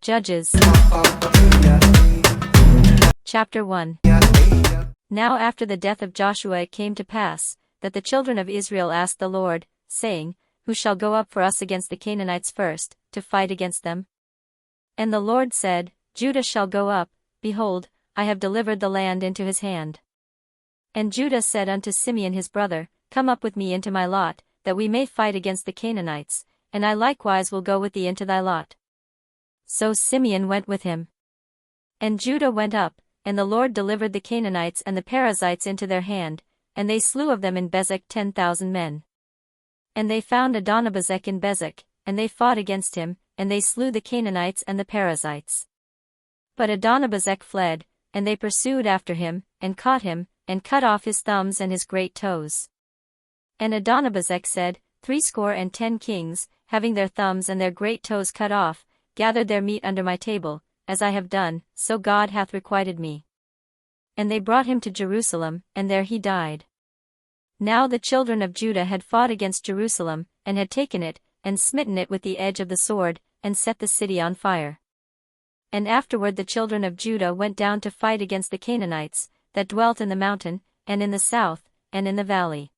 Judges. Chapter 1. Now after the death of Joshua it came to pass, that the children of Israel asked the Lord, saying, Who shall go up for us against the Canaanites first, to fight against them? And the Lord said, Judah shall go up, behold, I have delivered the land into his hand. And Judah said unto Simeon his brother, Come up with me into my lot, that we may fight against the Canaanites, and I likewise will go with thee into thy lot. So Simeon went with him. And Judah went up, and the Lord delivered the Canaanites and the Perizzites into their hand, and they slew of them in Bezek 10,000 men. And they found Adonibezek in Bezek, and they fought against him, and they slew the Canaanites and the Perizzites. But Adonibezek fled, and they pursued after him, and caught him, and cut off his thumbs and his great toes. And Adonibezek said, 70 kings, having their thumbs and their great toes cut off, gathered their meat under my table, as I have done, so God hath requited me. And they brought him to Jerusalem, and there he died. Now the children of Judah had fought against Jerusalem, and had taken it, and smitten it with the edge of the sword, and set the city on fire. And afterward the children of Judah went down to fight against the Canaanites, that dwelt in the mountain, and in the south, and in the valley.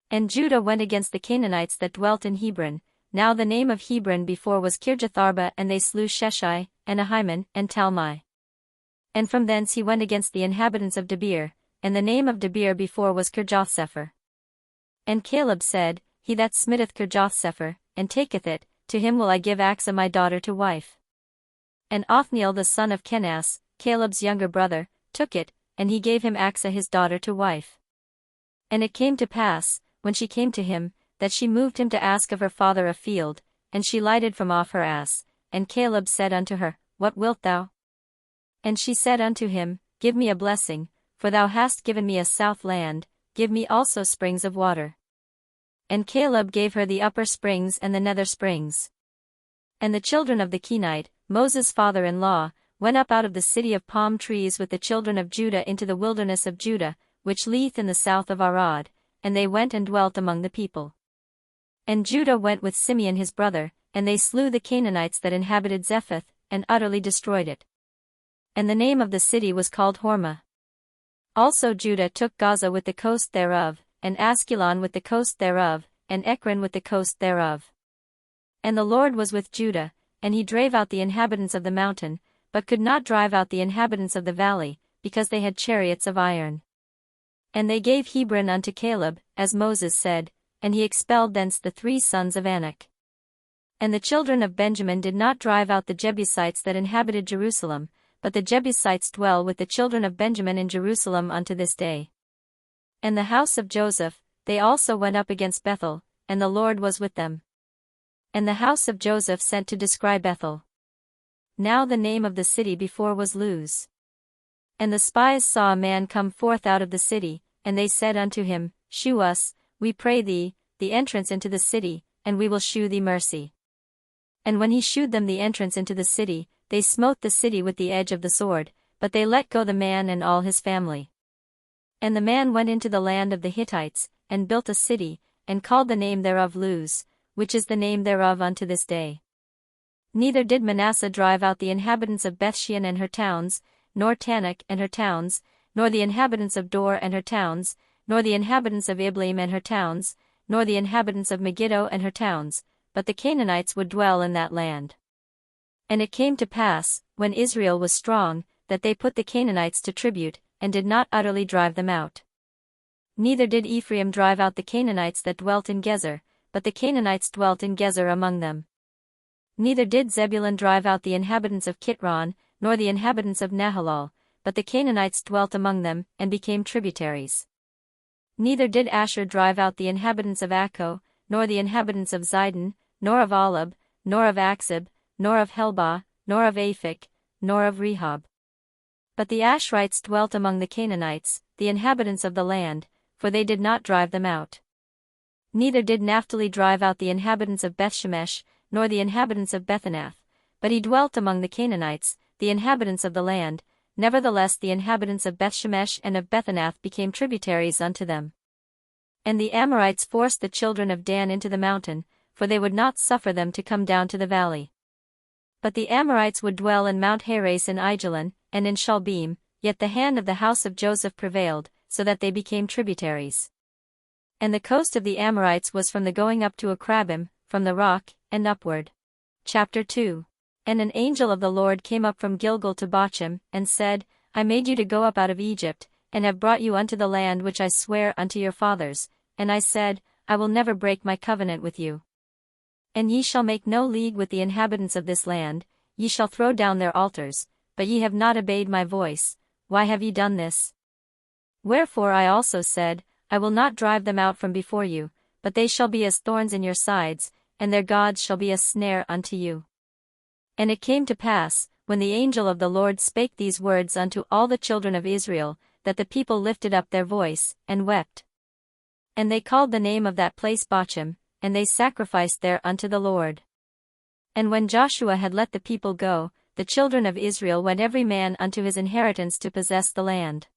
And Judah went against the Canaanites that dwelt in Hebron. Now the name of Hebron before was Kirjatharba, and they slew Sheshai, and Ahiman, and Talmai. And from thence he went against the inhabitants of Debir, and the name of Debir before was Kirjathsepher. And Caleb said, He that smitteth Kirjathsepher, and taketh it, to him will I give Achsah my daughter to wife. And Othniel the son of Kenaz, Caleb's younger brother, took it, and he gave him Achsah his daughter to wife. And it came to pass, when she came to him, that she moved him to ask of her father a field, and she lighted from off her ass, and Caleb said unto her, What wilt thou? And she said unto him, Give me a blessing, for thou hast given me a south land, give me also springs of water. And Caleb gave her the upper springs and the nether springs. And the children of the Kenite, Moses' father-in-law, went up out of the city of palm trees with the children of Judah into the wilderness of Judah, which lieth in the south of Arad, and they went and dwelt among the people. And Judah went with Simeon his brother, and they slew the Canaanites that inhabited Zephath, and utterly destroyed it. And the name of the city was called Hormah. Also Judah took Gaza with the coast thereof, and Askelon with the coast thereof, and Ekron with the coast thereof. And the Lord was with Judah, and he drave out the inhabitants of the mountain, but could not drive out the inhabitants of the valley, because they had chariots of iron. And they gave Hebron unto Caleb, as Moses said, and he expelled thence the 3 sons of Anak. And the children of Benjamin did not drive out the Jebusites that inhabited Jerusalem, but the Jebusites dwell with the children of Benjamin in Jerusalem unto this day. And the house of Joseph, they also went up against Bethel, and the Lord was with them. And the house of Joseph sent to descry Bethel. Now the name of the city before was Luz. And the spies saw a man come forth out of the city, and they said unto him, Shew us, we pray thee, the entrance into the city, and we will shew thee mercy. And when he shewed them the entrance into the city, they smote the city with the edge of the sword, but they let go the man and all his family. And the man went into the land of the Hittites, and built a city, and called the name thereof Luz, which is the name thereof unto this day. Neither did Manasseh drive out the inhabitants of Bethshean and her towns, nor Tanakh and her towns, nor the inhabitants of Dor and her towns, nor the inhabitants of Ibleam and her towns, nor the inhabitants of Megiddo and her towns, but the Canaanites would dwell in that land. And it came to pass, when Israel was strong, that they put the Canaanites to tribute, and did not utterly drive them out. Neither did Ephraim drive out the Canaanites that dwelt in Gezer, but the Canaanites dwelt in Gezer among them. Neither did Zebulun drive out the inhabitants of Kitron, nor the inhabitants of Nahalal, but the Canaanites dwelt among them, and became tributaries. Neither did Asher drive out the inhabitants of Akko, nor the inhabitants of Zidon, nor of Alab, nor of Achzib, nor of Helbah, nor of Aphik, nor of Rehob. But the Asherites dwelt among the Canaanites, the inhabitants of the land, for they did not drive them out. Neither did Naphtali drive out the inhabitants of Bethshemesh, nor the inhabitants of Bethanath, but he dwelt among the Canaanites, the inhabitants of the land. Nevertheless the inhabitants of Bethshemesh and of Bethanath became tributaries unto them. And the Amorites forced the children of Dan into the mountain, for they would not suffer them to come down to the valley. But the Amorites would dwell in Mount Heres in Aijalon, and in Shaalbim, yet the hand of the house of Joseph prevailed, so that they became tributaries. And the coast of the Amorites was from the going up to Akrabim, from the rock, and upward. Chapter 2. And an angel of the Lord came up from Gilgal to Bochim, and said, I made you to go up out of Egypt, and have brought you unto the land which I sware unto your fathers, and I said, I will never break my covenant with you. And ye shall make no league with the inhabitants of this land, ye shall throw down their altars, but ye have not obeyed my voice. Why have ye done this? Wherefore I also said, I will not drive them out from before you, but they shall be as thorns in your sides, and their gods shall be a snare unto you. And it came to pass, when the angel of the Lord spake these words unto all the children of Israel, that the people lifted up their voice, and wept. And they called the name of that place Bochim, and they sacrificed there unto the Lord. And when Joshua had let the people go, the children of Israel went every man unto his inheritance to possess the land.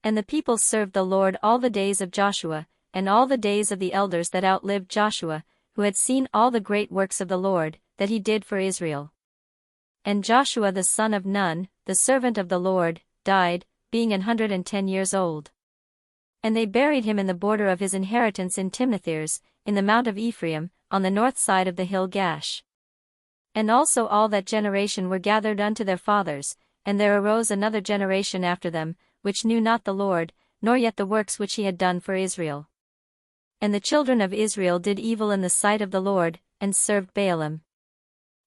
And the people served the Lord all the days of Joshua, and all the days of the elders that outlived Joshua, who had seen all the great works of the Lord, that he did for Israel. And Joshua the son of Nun, the servant of the Lord, died, being 110 years old. And they buried him in the border of his inheritance in Timnathers, in the mount of Ephraim, on the north side of the hill Gash. And also all that generation were gathered unto their fathers, and there arose another generation after them, which knew not the Lord, nor yet the works which he had done for Israel. And the children of Israel did evil in the sight of the Lord, and served Baalim.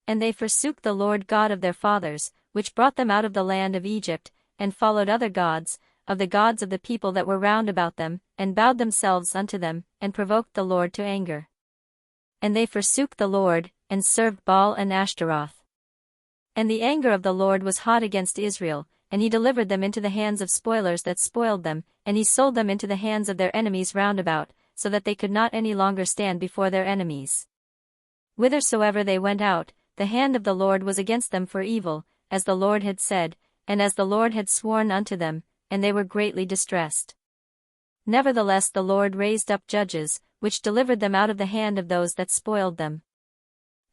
And they forsook the Lord God of their fathers, which brought them out of the land of Egypt, and followed other gods, of the gods of the people that were round about them, and bowed themselves unto them, and provoked the Lord to anger. And they forsook the Lord, and served Baal and Ashtaroth. And the anger of the Lord was hot against Israel, and he delivered them into the hands of spoilers that spoiled them, and he sold them into the hands of their enemies round about, so that they could not any longer stand before their enemies. Whithersoever they went out, the hand of the Lord was against them for evil, as the Lord had said, and as the Lord had sworn unto them, and they were greatly distressed. Nevertheless the Lord raised up judges, which delivered them out of the hand of those that spoiled them.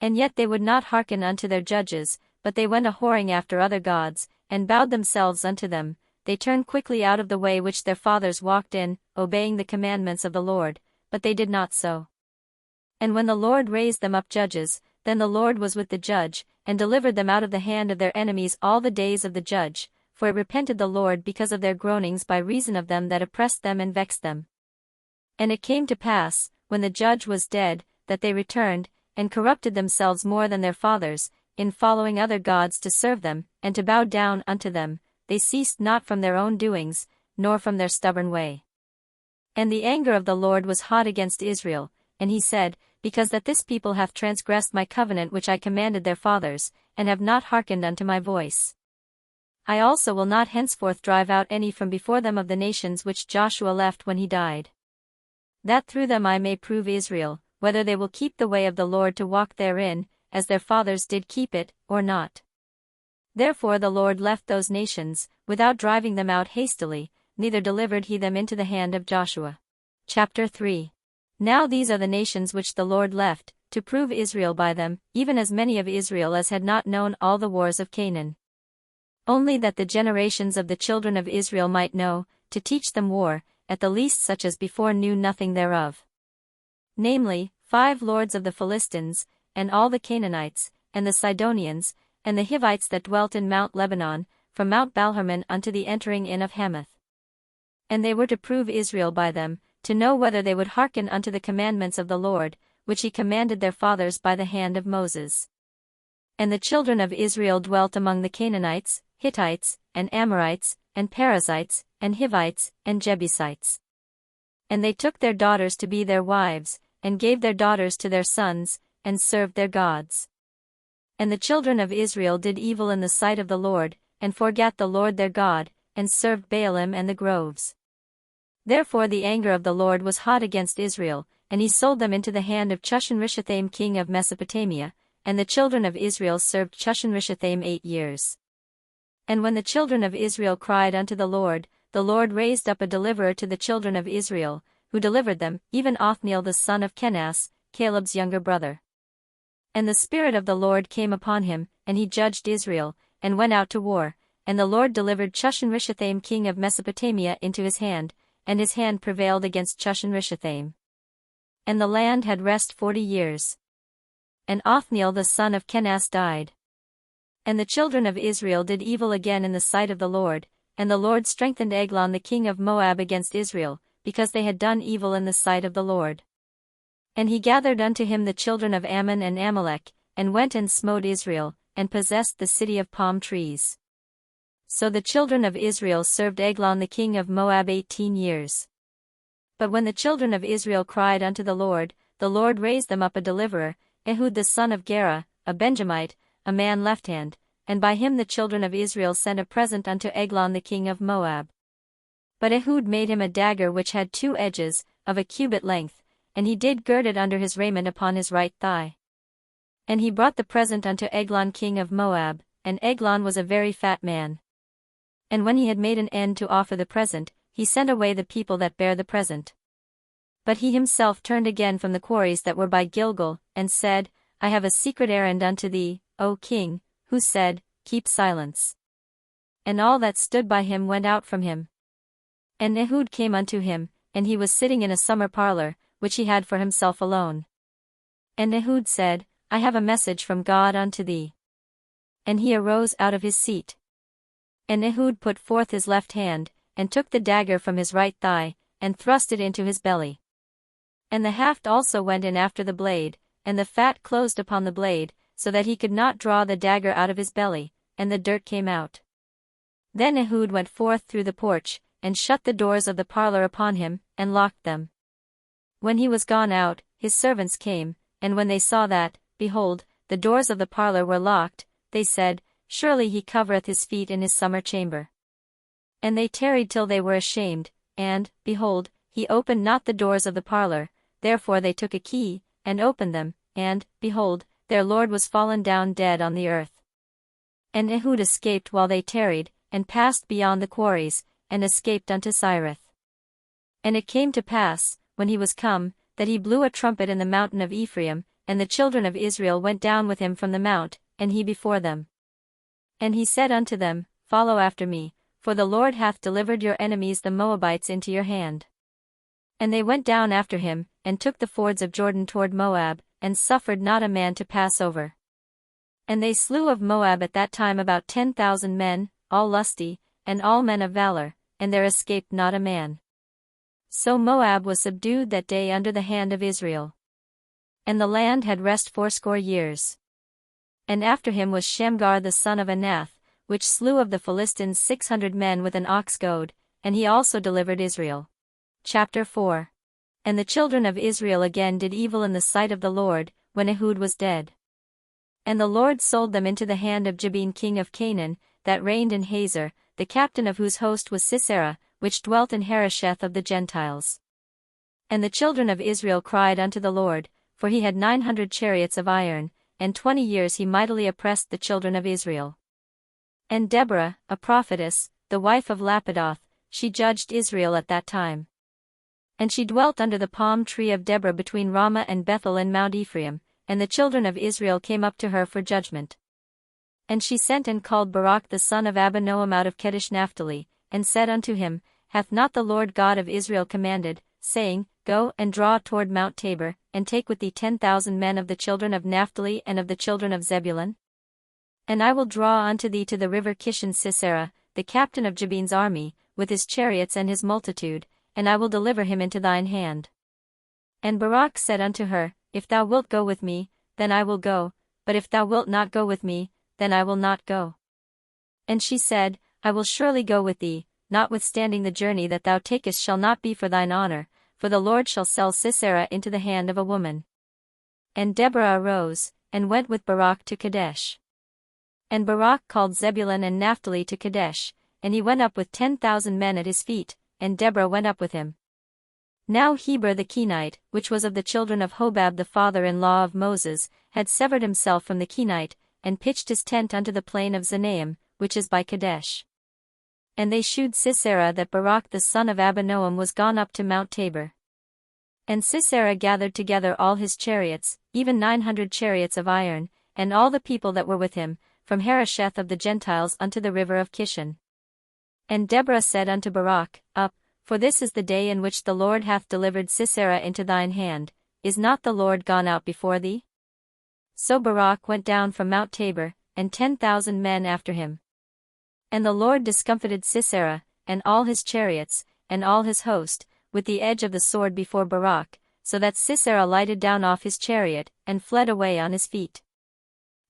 And yet they would not hearken unto their judges, but they went a-whoring after other gods, and bowed themselves unto them. They turned quickly out of the way which their fathers walked in, obeying the commandments of the Lord, but they did not so. And when the Lord raised them up judges, then the Lord was with the judge, and delivered them out of the hand of their enemies all the days of the judge, for it repented the Lord because of their groanings by reason of them that oppressed them and vexed them. And it came to pass, when the judge was dead, that they returned, and corrupted themselves more than their fathers, in following other gods to serve them, and to bow down unto them. They ceased not from their own doings, nor from their stubborn way. And the anger of the Lord was hot against Israel, and he said, Because that this people hath transgressed my covenant which I commanded their fathers, and have not hearkened unto my voice. I also will not henceforth drive out any from before them of the nations which Joshua left when he died. That through them I may prove Israel, whether they will keep the way of the Lord to walk therein, as their fathers did keep it, or not. Therefore the Lord left those nations, without driving them out hastily, neither delivered he them into the hand of Joshua. Chapter 3. Now these are the nations which the Lord left, to prove Israel by them, even as many of Israel as had not known all the wars of Canaan. Only that the generations of the children of Israel might know, to teach them war, at the least such as before knew nothing thereof. Namely, 5 lords of the Philistines, and all the Canaanites, and the Sidonians, and the Hivites that dwelt in Mount Lebanon, from Mount Baalhermon unto the entering in of Hamath. And they were to prove Israel by them, to know whether they would hearken unto the commandments of the Lord, which he commanded their fathers by the hand of Moses. And the children of Israel dwelt among the Canaanites, Hittites, and Amorites, and Perizzites, and Hivites, and Jebusites. And they took their daughters to be their wives, and gave their daughters to their sons, and served their gods. And the children of Israel did evil in the sight of the Lord, and forgat the Lord their God, and served Baalim and the groves. Therefore the anger of the Lord was hot against Israel, and he sold them into the hand of Chushan-Rishathaim king of Mesopotamia, and the children of Israel served Chushan-Rishathaim 8 years. And when the children of Israel cried unto the Lord raised up a deliverer to the children of Israel, who delivered them, even Othniel the son of Kenaz, Caleb's younger brother. And the Spirit of the Lord came upon him, and he judged Israel, and went out to war, and the Lord delivered Chushan-Rishathaim king of Mesopotamia into his hand, and his hand prevailed against Chushan-Rishathaim. And the land had rest 40 years. And Othniel the son of Kenaz died. And the children of Israel did evil again in the sight of the Lord, and the Lord strengthened Eglon the king of Moab against Israel, because they had done evil in the sight of the Lord. And he gathered unto him the children of Ammon and Amalek, and went and smote Israel, and possessed the city of palm trees. So the children of Israel served Eglon the king of Moab 18 years. But when the children of Israel cried unto the Lord raised them up a deliverer, Ehud the son of Gera, a Benjamite, a man left-hand, and by him the children of Israel sent a present unto Eglon the king of Moab. But Ehud made him a dagger which had 2 edges, of a cubit length, and he did gird it under his raiment upon his right thigh. And he brought the present unto Eglon king of Moab, and Eglon was a very fat man. And when he had made an end to offer the present, he sent away the people that bare the present. But he himself turned again from the quarries that were by Gilgal, and said, I have a secret errand unto thee, O king, who said, Keep silence. And all that stood by him went out from him. And Ehud came unto him, and he was sitting in a summer parlor, which he had for himself alone. And Ehud said, I have a message from God unto thee. And he arose out of his seat. And Ehud put forth his left hand, and took the dagger from his right thigh, and thrust it into his belly. And the haft also went in after the blade, and the fat closed upon the blade, so that he could not draw the dagger out of his belly, and the dirt came out. Then Ehud went forth through the porch, and shut the doors of the parlor upon him, and locked them. When he was gone out, his servants came, and when they saw that, behold, the doors of the parlor were locked, they said, Surely he covereth his feet in his summer chamber. And they tarried till they were ashamed, and, behold, he opened not the doors of the parlor, therefore they took a key, and opened them, and, behold, their lord was fallen down dead on the earth. And Ehud escaped while they tarried, and passed beyond the quarries, and escaped unto Sireth. And it came to pass, when he was come, that he blew a trumpet in the mountain of Ephraim, and the children of Israel went down with him from the mount, and he before them. And he said unto them, Follow after me, for the Lord hath delivered your enemies the Moabites into your hand. And they went down after him, and took the fords of Jordan toward Moab, and suffered not a man to pass over. And they slew of Moab at that time about 10,000 men, all lusty, and all men of valor, and there escaped not a man. So Moab was subdued that day under the hand of Israel. And the land had rest 80 years. And after him was Shamgar the son of Anath, which slew of the Philistines 600 men with an ox goad, and he also delivered Israel. Chapter 4. And the children of Israel again did evil in the sight of the Lord, when Ehud was dead. And the Lord sold them into the hand of Jabin king of Canaan, that reigned in Hazor, the captain of whose host was Sisera, which dwelt in Harosheth of the Gentiles. And the children of Israel cried unto the Lord, for he had 900 chariots of iron, and 20 years he mightily oppressed the children of Israel. And Deborah, a prophetess, the wife of Lapidoth, she judged Israel at that time. And she dwelt under the palm tree of Deborah between Ramah and Bethel in Mount Ephraim, and the children of Israel came up to her for judgment. And she sent and called Barak the son of Abinoam out of Kedesh Naphtali, and said unto him, Hath not the Lord God of Israel commanded, saying, Go and draw toward Mount Tabor, and take with thee 10,000 men of the children of Naphtali and of the children of Zebulun? And I will draw unto thee to the river Kishon Sisera, the captain of Jabin's army, with his chariots and his multitude, and I will deliver him into thine hand. And Barak said unto her, If thou wilt go with me, then I will go, but if thou wilt not go with me, then I will not go. And she said, I will surely go with thee, notwithstanding the journey that thou takest shall not be for thine honor, for the Lord shall sell Sisera into the hand of a woman. And Deborah arose, and went with Barak to Kadesh. And Barak called Zebulun and Naphtali to Kadesh, and he went up with 10,000 men at his feet, and Deborah went up with him. Now Heber the Kenite, which was of the children of Hobab the father-in-law of Moses, had severed himself from the Kenite, and pitched his tent unto the plain of Zanaim, which is by Kadesh. And they shewed Sisera that Barak the son of Abinoam was gone up to Mount Tabor. And Sisera gathered together all his chariots, even 900 chariots of iron, and all the people that were with him, from Harosheth of the Gentiles unto the river of Kishon. And Deborah said unto Barak, Up, for this is the day in which the Lord hath delivered Sisera into thine hand. Is not the Lord gone out before thee? So Barak went down from Mount Tabor, and 10,000 men after him. And the Lord discomfited Sisera, and all his chariots, and all his host, with the edge of the sword before Barak, so that Sisera lighted down off his chariot, and fled away on his feet.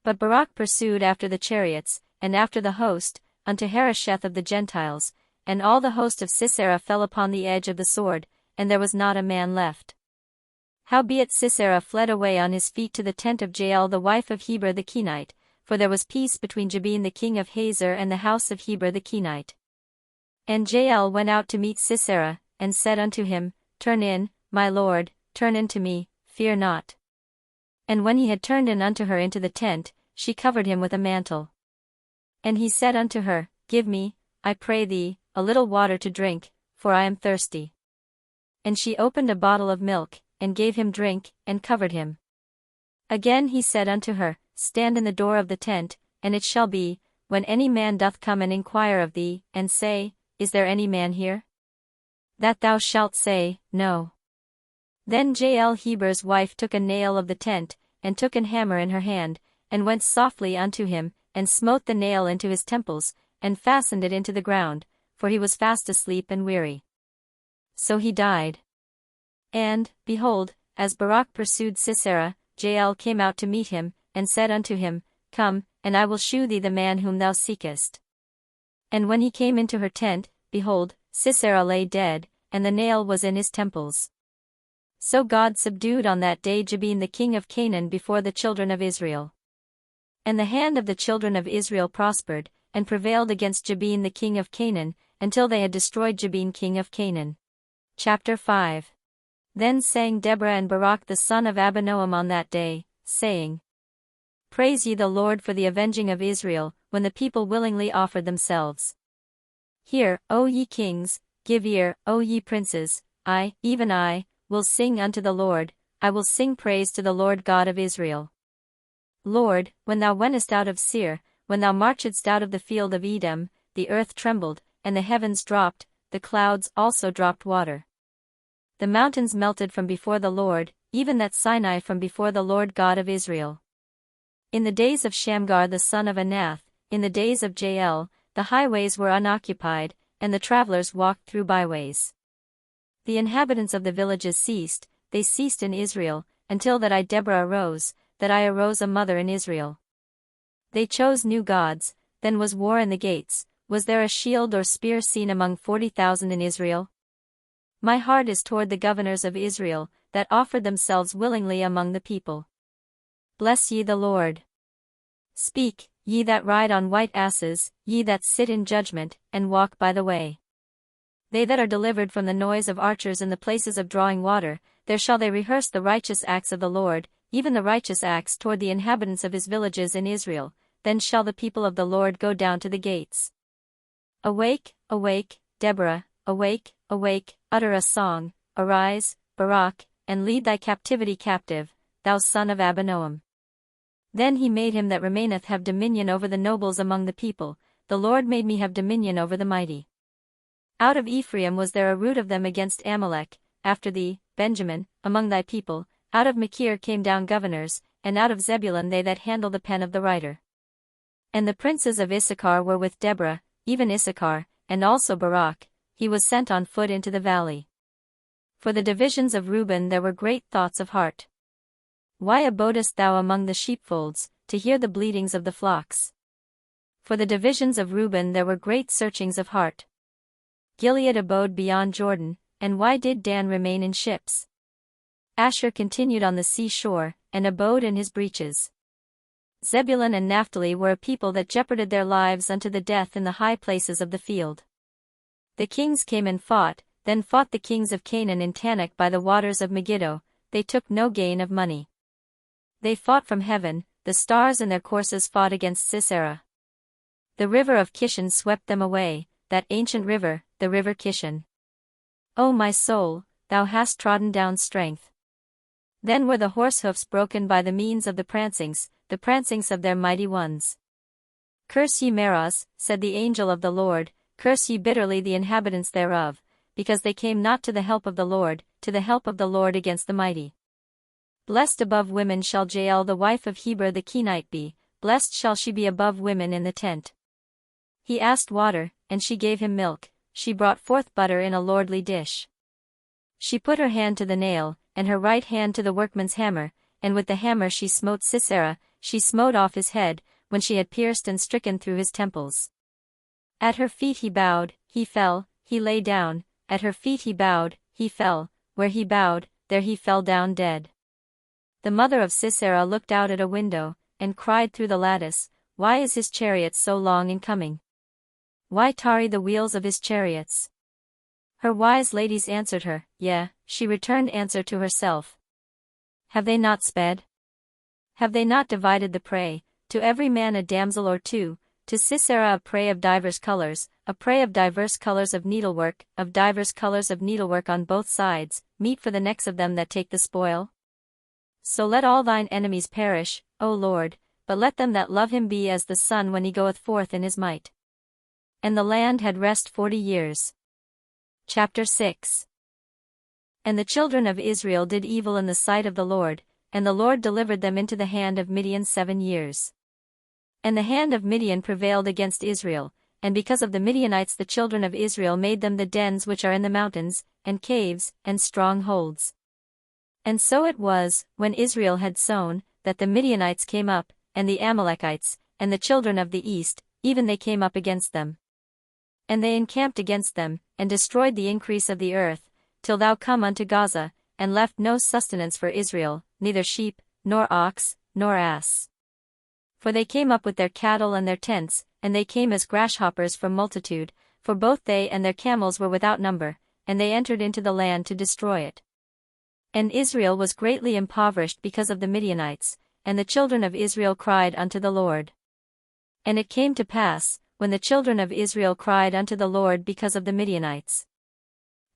But Barak pursued after the chariots, and after the host, unto Harosheth of the Gentiles, and all the host of Sisera fell upon the edge of the sword, and there was not a man left. Howbeit Sisera fled away on his feet to the tent of Jael the wife of Heber the Kenite, for there was peace between Jabin the king of Hazor and the house of Heber the Kenite. And Jael went out to meet Sisera, and said unto him, Turn in, my lord, turn in to me, fear not. And when he had turned in unto her into the tent, she covered him with a mantle. And he said unto her, Give me, I pray thee, a little water to drink, for I am thirsty. And she opened a bottle of milk, and gave him drink, and covered him. Again he said unto her, Stand in the door of the tent, and it shall be, when any man doth come and inquire of thee, and say, Is there any man here? That thou shalt say, No. Then Jael Heber's wife took a nail of the tent, and took an hammer in her hand, and went softly unto him, and smote the nail into his temples, and fastened it into the ground, for he was fast asleep and weary. So he died. And, behold, as Barak pursued Sisera, Jael came out to meet him, and said unto him, Come, and I will shew thee the man whom thou seekest. And when he came into her tent, behold, Sisera lay dead, and the nail was in his temples. So God subdued on that day Jabin the king of Canaan before the children of Israel. And the hand of the children of Israel prospered, and prevailed against Jabin the king of Canaan, until they had destroyed Jabin king of Canaan. Chapter 5. Then sang Deborah and Barak the son of Abinoam on that day, saying, Praise ye the Lord for the avenging of Israel, when the people willingly offered themselves. Hear, O ye kings, give ear, O ye princes, I, even I, will sing unto the Lord, I will sing praise to the Lord God of Israel. Lord, when thou wentest out of Seir, when thou marchedst out of the field of Edom, the earth trembled, and the heavens dropped, the clouds also dropped water. The mountains melted from before the Lord, even that Sinai from before the Lord God of Israel. In the days of Shamgar the son of Anath, in the days of Jael, the highways were unoccupied, and the travelers walked through byways. The inhabitants of the villages ceased, they ceased in Israel, until that I Deborah arose, that I arose a mother in Israel. They chose new gods, then was war in the gates, was there a shield or spear seen among 40,000 in Israel? My heart is toward the governors of Israel, that offered themselves willingly among the people. Bless ye the Lord. Speak, ye that ride on white asses, ye that sit in judgment, and walk by the way. They that are delivered from the noise of archers in the places of drawing water, there shall they rehearse the righteous acts of the Lord, even the righteous acts toward the inhabitants of his villages in Israel, then shall the people of the Lord go down to the gates. Awake, awake, Deborah, awake, awake, utter a song, arise, Barak, and lead thy captivity captive, thou son of Abinoam. Then he made him that remaineth have dominion over the nobles among the people, the Lord made me have dominion over the mighty. Out of Ephraim was there a root of them against Amalek, after thee, Benjamin, among thy people, out of Machir came down governors, and out of Zebulun they that handle the pen of the writer. And the princes of Issachar were with Deborah, even Issachar, and also Barak, he was sent on foot into the valley. For the divisions of Reuben there were great thoughts of heart. Why abodest thou among the sheepfolds, to hear the bleatings of the flocks? For the divisions of Reuben there were great searchings of heart. Gilead abode beyond Jordan, and why did Dan remain in ships? Asher continued on the sea shore, and abode in his breaches. Zebulun and Naphtali were a people that jeoparded their lives unto the death in the high places of the field. The kings came and fought, then fought the kings of Canaan in Tanakh by the waters of Megiddo, they took no gain of money. They fought from heaven, the stars in their courses fought against Sisera. The river of Kishon swept them away, that ancient river, the river Kishon. O my soul, thou hast trodden down strength. Then were the horse hoofs broken by the means of the prancings of their mighty ones. Curse ye Meroz, said the angel of the Lord, curse ye bitterly the inhabitants thereof, because they came not to the help of the Lord against the mighty. Blessed above women shall Jael the wife of Heber the Kenite be, blessed shall she be above women in the tent. He asked water, and she gave him milk, she brought forth butter in a lordly dish. She put her hand to the nail, and her right hand to the workman's hammer, and with the hammer she smote Sisera, she smote off his head, when she had pierced and stricken through his temples. At her feet he bowed, he fell, he lay down, at her feet he bowed, he fell, where he bowed, there he fell down dead. The mother of Sisera looked out at a window, and cried through the lattice, Why is his chariot so long in coming? Why tarry the wheels of his chariots? Her wise ladies answered her, Yea, she returned answer to herself. Have they not sped? Have they not divided the prey, to every man a damsel or two, to Sisera a prey of divers colors, a prey of divers colors of needlework on both sides, meat for the necks of them that take the spoil? So let all thine enemies perish, O Lord, but let them that love him be as the sun when he goeth forth in his might. And the land had rest 40 years. Chapter 6. And the children of Israel did evil in the sight of the Lord, and the Lord delivered them into the hand of Midian 7 years. And the hand of Midian prevailed against Israel, and because of the Midianites the children of Israel made them the dens which are in the mountains, and caves, and strongholds. And so it was, when Israel had sown, that the Midianites came up, and the Amalekites, and the children of the east, even they came up against them. And they encamped against them, and destroyed the increase of the earth, till thou come unto Gaza, and left no sustenance for Israel, neither sheep, nor ox, nor ass. For they came up with their cattle and their tents, and they came as grasshoppers from multitude, for both they and their camels were without number, and they entered into the land to destroy it. And Israel was greatly impoverished because of the Midianites, and the children of Israel cried unto the Lord. And it came to pass, when the children of Israel cried unto the Lord because of the Midianites,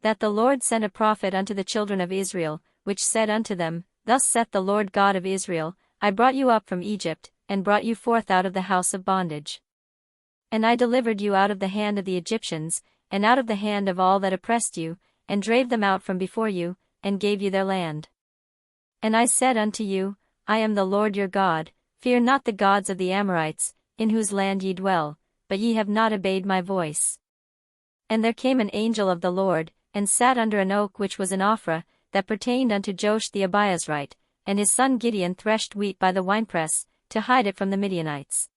that the Lord sent a prophet unto the children of Israel, which said unto them, Thus saith the Lord God of Israel, I brought you up from Egypt, and brought you forth out of the house of bondage. And I delivered you out of the hand of the Egyptians, and out of the hand of all that oppressed you, and drave them out from before you, and gave you their land. And I said unto you, I am the Lord your God, fear not the gods of the Amorites, in whose land ye dwell, but ye have not obeyed my voice. And there came an angel of the Lord, and sat under an oak which was in Ophrah, that pertained unto Joash the Abiezrite, and his son Gideon threshed wheat by the winepress, to hide it from the Midianites.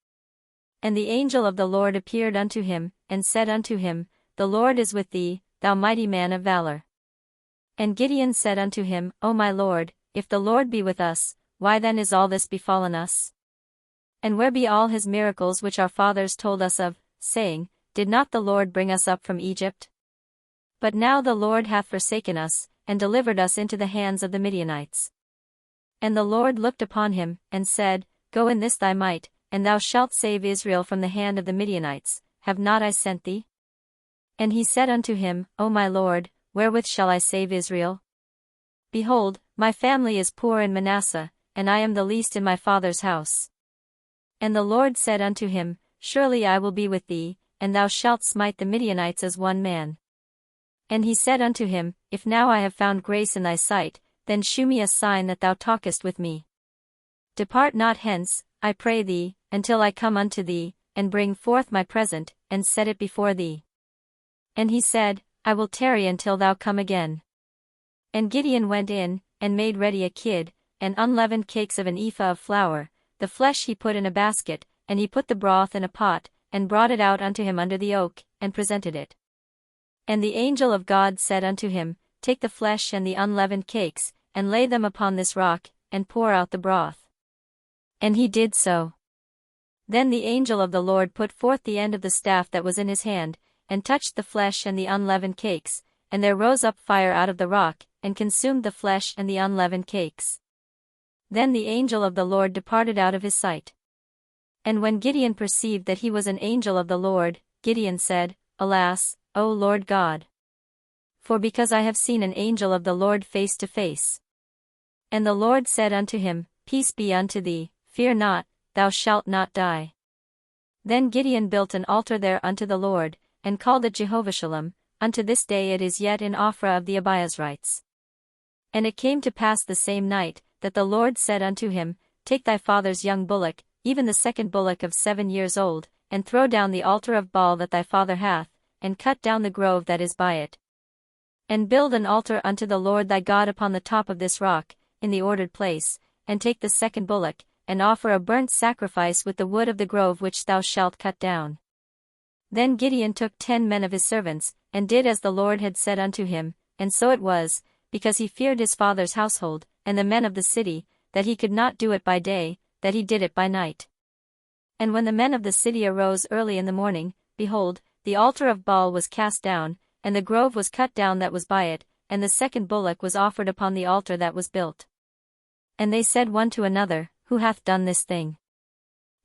And the angel of the Lord appeared unto him, and said unto him, The Lord is with thee, thou mighty man of valor. And Gideon said unto him, O my Lord, if the Lord be with us, why then is all this befallen us? And where be all his miracles which our fathers told us of, saying, Did not the Lord bring us up from Egypt? But now the Lord hath forsaken us, and delivered us into the hands of the Midianites. And the Lord looked upon him, and said, Go in this thy might, and thou shalt save Israel from the hand of the Midianites, have not I sent thee? And he said unto him, O my Lord, wherewith shall I save Israel? Behold, my family is poor in Manasseh, and I am the least in my father's house. And the Lord said unto him, Surely I will be with thee, and thou shalt smite the Midianites as one man. And he said unto him, If now I have found grace in thy sight, then shew me a sign that thou talkest with me. Depart not hence, I pray thee, until I come unto thee, and bring forth my present, and set it before thee. And he said, I will tarry until thou come again. And Gideon went in, and made ready a kid, and unleavened cakes of an ephah of flour, the flesh he put in a basket, and he put the broth in a pot, and brought it out unto him under the oak, and presented it. And the angel of God said unto him, Take the flesh and the unleavened cakes, and lay them upon this rock, and pour out the broth. And he did so. Then the angel of the Lord put forth the end of the staff that was in his hand, and touched the flesh and the unleavened cakes, and there rose up fire out of the rock, and consumed the flesh and the unleavened cakes. Then the angel of the Lord departed out of his sight. And when Gideon perceived that he was an angel of the Lord, Gideon said, Alas, O Lord God! For because I have seen an angel of the Lord face to face. And the Lord said unto him, Peace be unto thee, fear not, thou shalt not die. Then Gideon built an altar there unto the Lord, and called it Jehovah-Shalom. Unto this day it is yet in Ophrah of the Abiezrites. And it came to pass the same night, that the Lord said unto him, Take thy father's young bullock, even the second bullock of 7 years old, and throw down the altar of Baal that thy father hath, and cut down the grove that is by it. And build an altar unto the Lord thy God upon the top of this rock, in the ordered place, and take the second bullock, and offer a burnt sacrifice with the wood of the grove which thou shalt cut down. Then Gideon took 10 men of his servants, and did as the Lord had said unto him, and so it was, because he feared his father's household, and the men of the city, that he could not do it by day, that he did it by night. And when the men of the city arose early in the morning, behold, the altar of Baal was cast down, and the grove was cut down that was by it, and the second bullock was offered upon the altar that was built. And they said one to another, Who hath done this thing?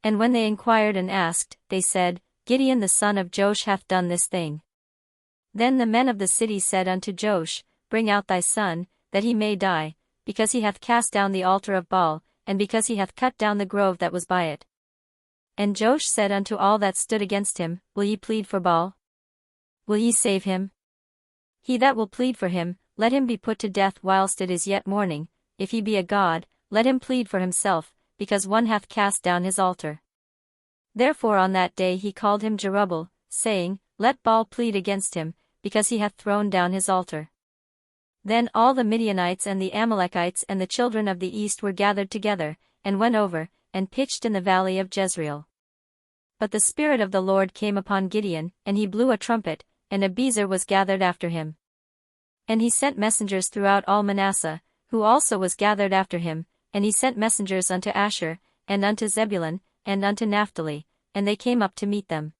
And when they inquired and asked, they said, Gideon the son of Joash hath done this thing. Then the men of the city said unto Joash, Bring out thy son, that he may die, because he hath cast down the altar of Baal, and because he hath cut down the grove that was by it. And Joash said unto all that stood against him, Will ye plead for Baal? Will ye save him? He that will plead for him, let him be put to death whilst it is yet morning. If he be a god, let him plead for himself, because one hath cast down his altar. Therefore on that day he called him Jerubbaal, saying, Let Baal plead against him, because he hath thrown down his altar. Then all the Midianites and the Amalekites and the children of the east were gathered together, and went over, and pitched in the valley of Jezreel. But the Spirit of the Lord came upon Gideon, and he blew a trumpet, and Abiezer was gathered after him. And he sent messengers throughout all Manasseh, who also was gathered after him, and he sent messengers unto Asher, and unto Zebulun, and unto Naphtali, and they came up to meet them.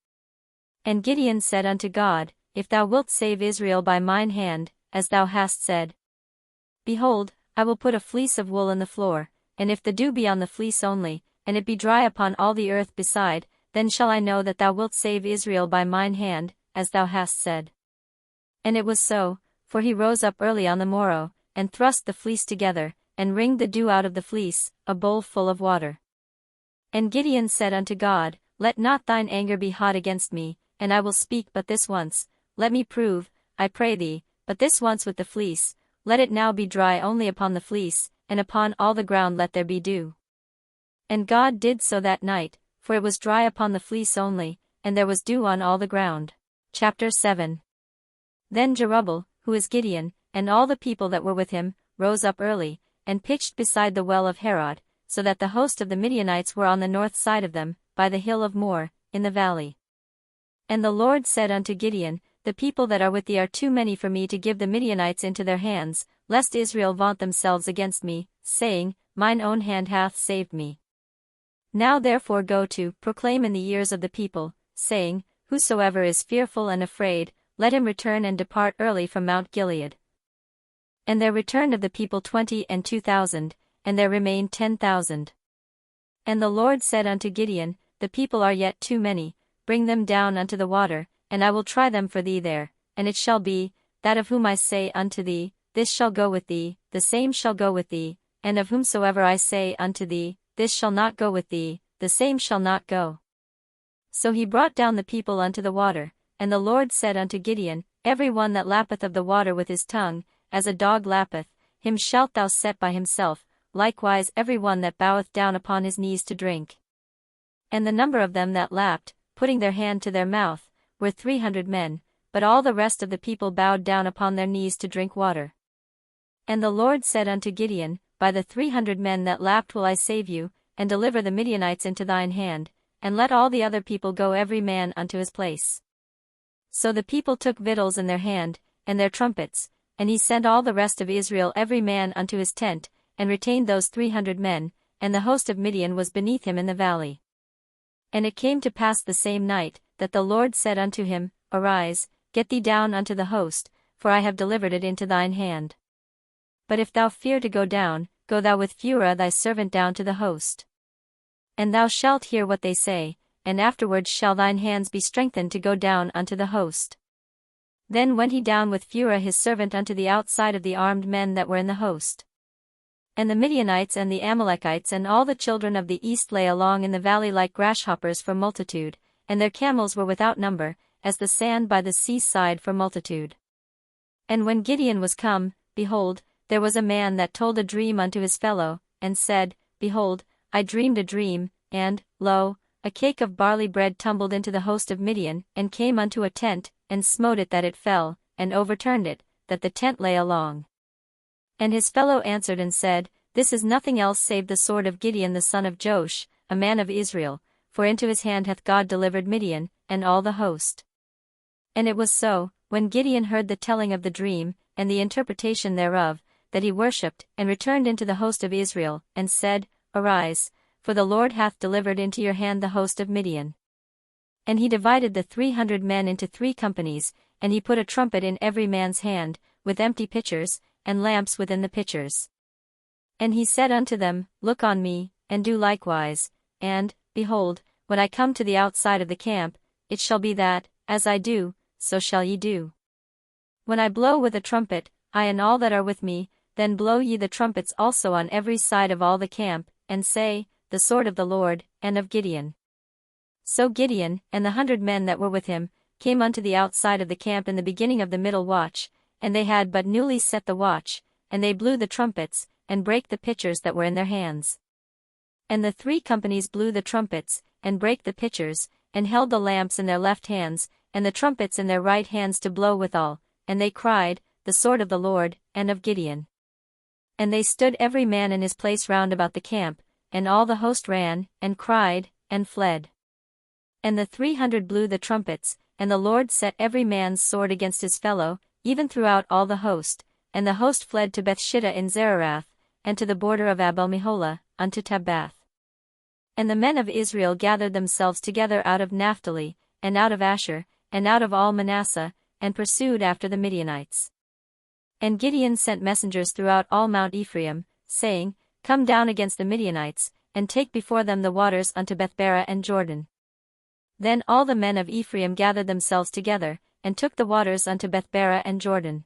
And Gideon said unto God, If thou wilt save Israel by mine hand, as thou hast said, behold, I will put a fleece of wool in the floor, and if the dew be on the fleece only, and it be dry upon all the earth beside, then shall I know that thou wilt save Israel by mine hand, as thou hast said. And it was so, for he rose up early on the morrow, and thrust the fleece together, and wringed the dew out of the fleece, a bowl full of water. And Gideon said unto God, Let not thine anger be hot against me, and I will speak but this once, let me prove, I pray thee, but this once with the fleece, let it now be dry only upon the fleece, and upon all the ground let there be dew. And God did so that night, for it was dry upon the fleece only, and there was dew on all the ground. Chapter 7. Then Jerubbaal, who is Gideon, and all the people that were with him, rose up early, and pitched beside the well of Harod, so that the host of the Midianites were on the north side of them, by the hill of Moor, in the valley. And the Lord said unto Gideon, The people that are with thee are too many for me to give the Midianites into their hands, lest Israel vaunt themselves against me, saying, Mine own hand hath saved me. Now therefore go to, proclaim in the ears of the people, saying, Whosoever is fearful and afraid, let him return and depart early from Mount Gilead. And there returned of the people 22,000, and there remained 10,000. And the Lord said unto Gideon, The people are yet too many, bring them down unto the water, and I will try them for thee there, and it shall be, that of whom I say unto thee, This shall go with thee, the same shall go with thee, and of whomsoever I say unto thee, This shall not go with thee, the same shall not go. So he brought down the people unto the water, and the Lord said unto Gideon, Every one that lappeth of the water with his tongue, as a dog lappeth, him shalt thou set by himself, likewise every one that boweth down upon his knees to drink. And the number of them that lapped, putting their hand to their mouth, were 300 men, but all the rest of the people bowed down upon their knees to drink water. And the Lord said unto Gideon, By the 300 men that lapped will I save you, and deliver the Midianites into thine hand, and let all the other people go every man unto his place. So the people took victuals in their hand, and their trumpets, and he sent all the rest of Israel every man unto his tent, and retained those 300 men, and the host of Midian was beneath him in the valley. And it came to pass the same night, that the Lord said unto him, Arise, get thee down unto the host, for I have delivered it into thine hand. But if thou fear to go down, go thou with Phurah thy servant down to the host. And thou shalt hear what they say, and afterwards shall thine hands be strengthened to go down unto the host. Then went he down with Phurah his servant unto the outside of the armed men that were in the host. And the Midianites and the Amalekites and all the children of the east lay along in the valley like grasshoppers for multitude, and their camels were without number, as the sand by the seaside for multitude. And when Gideon was come, behold, there was a man that told a dream unto his fellow, and said, Behold, I dreamed a dream, and, lo, a cake of barley bread tumbled into the host of Midian, and came unto a tent, and smote it that it fell, and overturned it, that the tent lay along. And his fellow answered and said, This is nothing else save the sword of Gideon the son of Joash, a man of Israel, for into his hand hath God delivered Midian, and all the host. And it was so, when Gideon heard the telling of the dream, and the interpretation thereof, that he worshipped, and returned into the host of Israel, and said, Arise, for the Lord hath delivered into your hand the host of Midian. And he divided the 300 men into 3 companies, and he put a trumpet in every man's hand, with empty pitchers, and lamps within the pitchers. And he said unto them, Look on me, and do likewise, and, behold, when I come to the outside of the camp, it shall be that, as I do, so shall ye do. When I blow with a trumpet, I and all that are with me, then blow ye the trumpets also on every side of all the camp, and say, The sword of the Lord, and of Gideon. So Gideon, and the 100 men that were with him, came unto the outside of the camp in the beginning of the middle watch, and they had but newly set the watch, and they blew the trumpets, and brake the pitchers that were in their hands. And the 3 companies blew the trumpets, and brake the pitchers, and held the lamps in their left hands, and the trumpets in their right hands to blow withal, and they cried, The sword of the Lord, and of Gideon. And they stood every man in his place round about the camp, and all the host ran, and cried, and fled. And the 300 blew the trumpets, and the Lord set every man's sword against his fellow, even throughout all the host, and the host fled to Bethshittah in Zererath, and to the border of Abel-meholah, unto Tabbath. And the men of Israel gathered themselves together out of Naphtali, and out of Asher, and out of all Manasseh, and pursued after the Midianites. And Gideon sent messengers throughout all Mount Ephraim, saying, Come down against the Midianites, and take before them the waters unto Bethbara and Jordan. Then all the men of Ephraim gathered themselves together, and took the waters unto Bethbara and Jordan.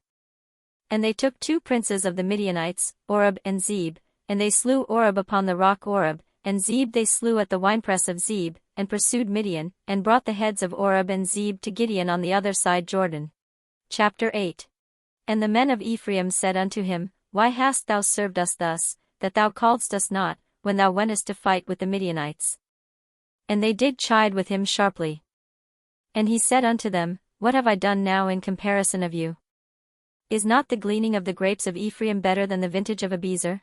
And they took 2 princes of the Midianites, Oreb and Zeb, and they slew Oreb upon the rock Oreb, and Zeb they slew at the winepress of Zeb, and pursued Midian, and brought the heads of Oreb and Zeb to Gideon on the other side Jordan. Chapter 8. And the men of Ephraim said unto him, Why hast thou served us thus, that thou calledst us not, when thou wentest to fight with the Midianites? And they did chide with him sharply. And he said unto them, What have I done now in comparison of you? Is not the gleaning of the grapes of Ephraim better than the vintage of Abiezer?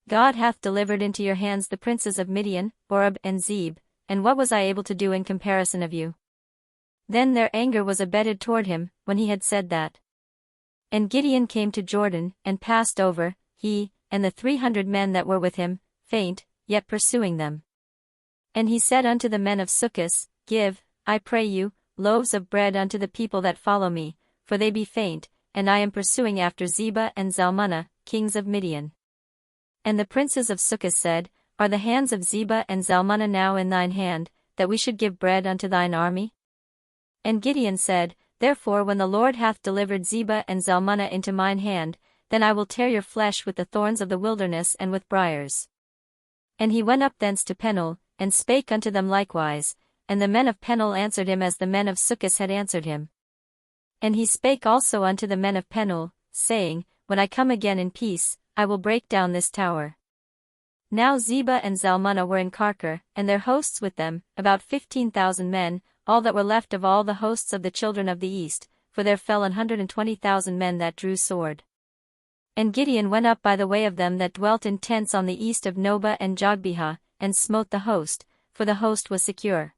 God hath delivered into your hands the princes of Midian, Oreb and Zeb, and what was I able to do in comparison of you? Then their anger was abated toward him, when he had said that. And Gideon came to Jordan, and passed over, he, and the 300 men that were with him, faint, yet pursuing them. And he said unto the men of Succoth, Give, I pray you, loaves of bread unto the people that follow me, for they be faint, and I am pursuing after Zebah and Zalmunna, kings of Midian. And the princes of Succoth said, Are the hands of Zebah and Zalmunna now in thine hand, that we should give bread unto thine army? And Gideon said, Therefore when the Lord hath delivered Zebah and Zalmunna into mine hand, then I will tear your flesh with the thorns of the wilderness and with briars. And he went up thence to Penuel, and spake unto them likewise, and the men of Penuel answered him as the men of Succoth had answered him. And he spake also unto the men of Penuel, saying, When I come again in peace, I will break down this tower. Now Zebah and Zalmunna were in Karkor, and their hosts with them, about 15,000 men, all that were left of all the hosts of the children of the east, for there fell 120,000 men that drew sword. And Gideon went up by the way of them that dwelt in tents on the east of Nobah and Jogbehah, and smote the host, for the host was secure.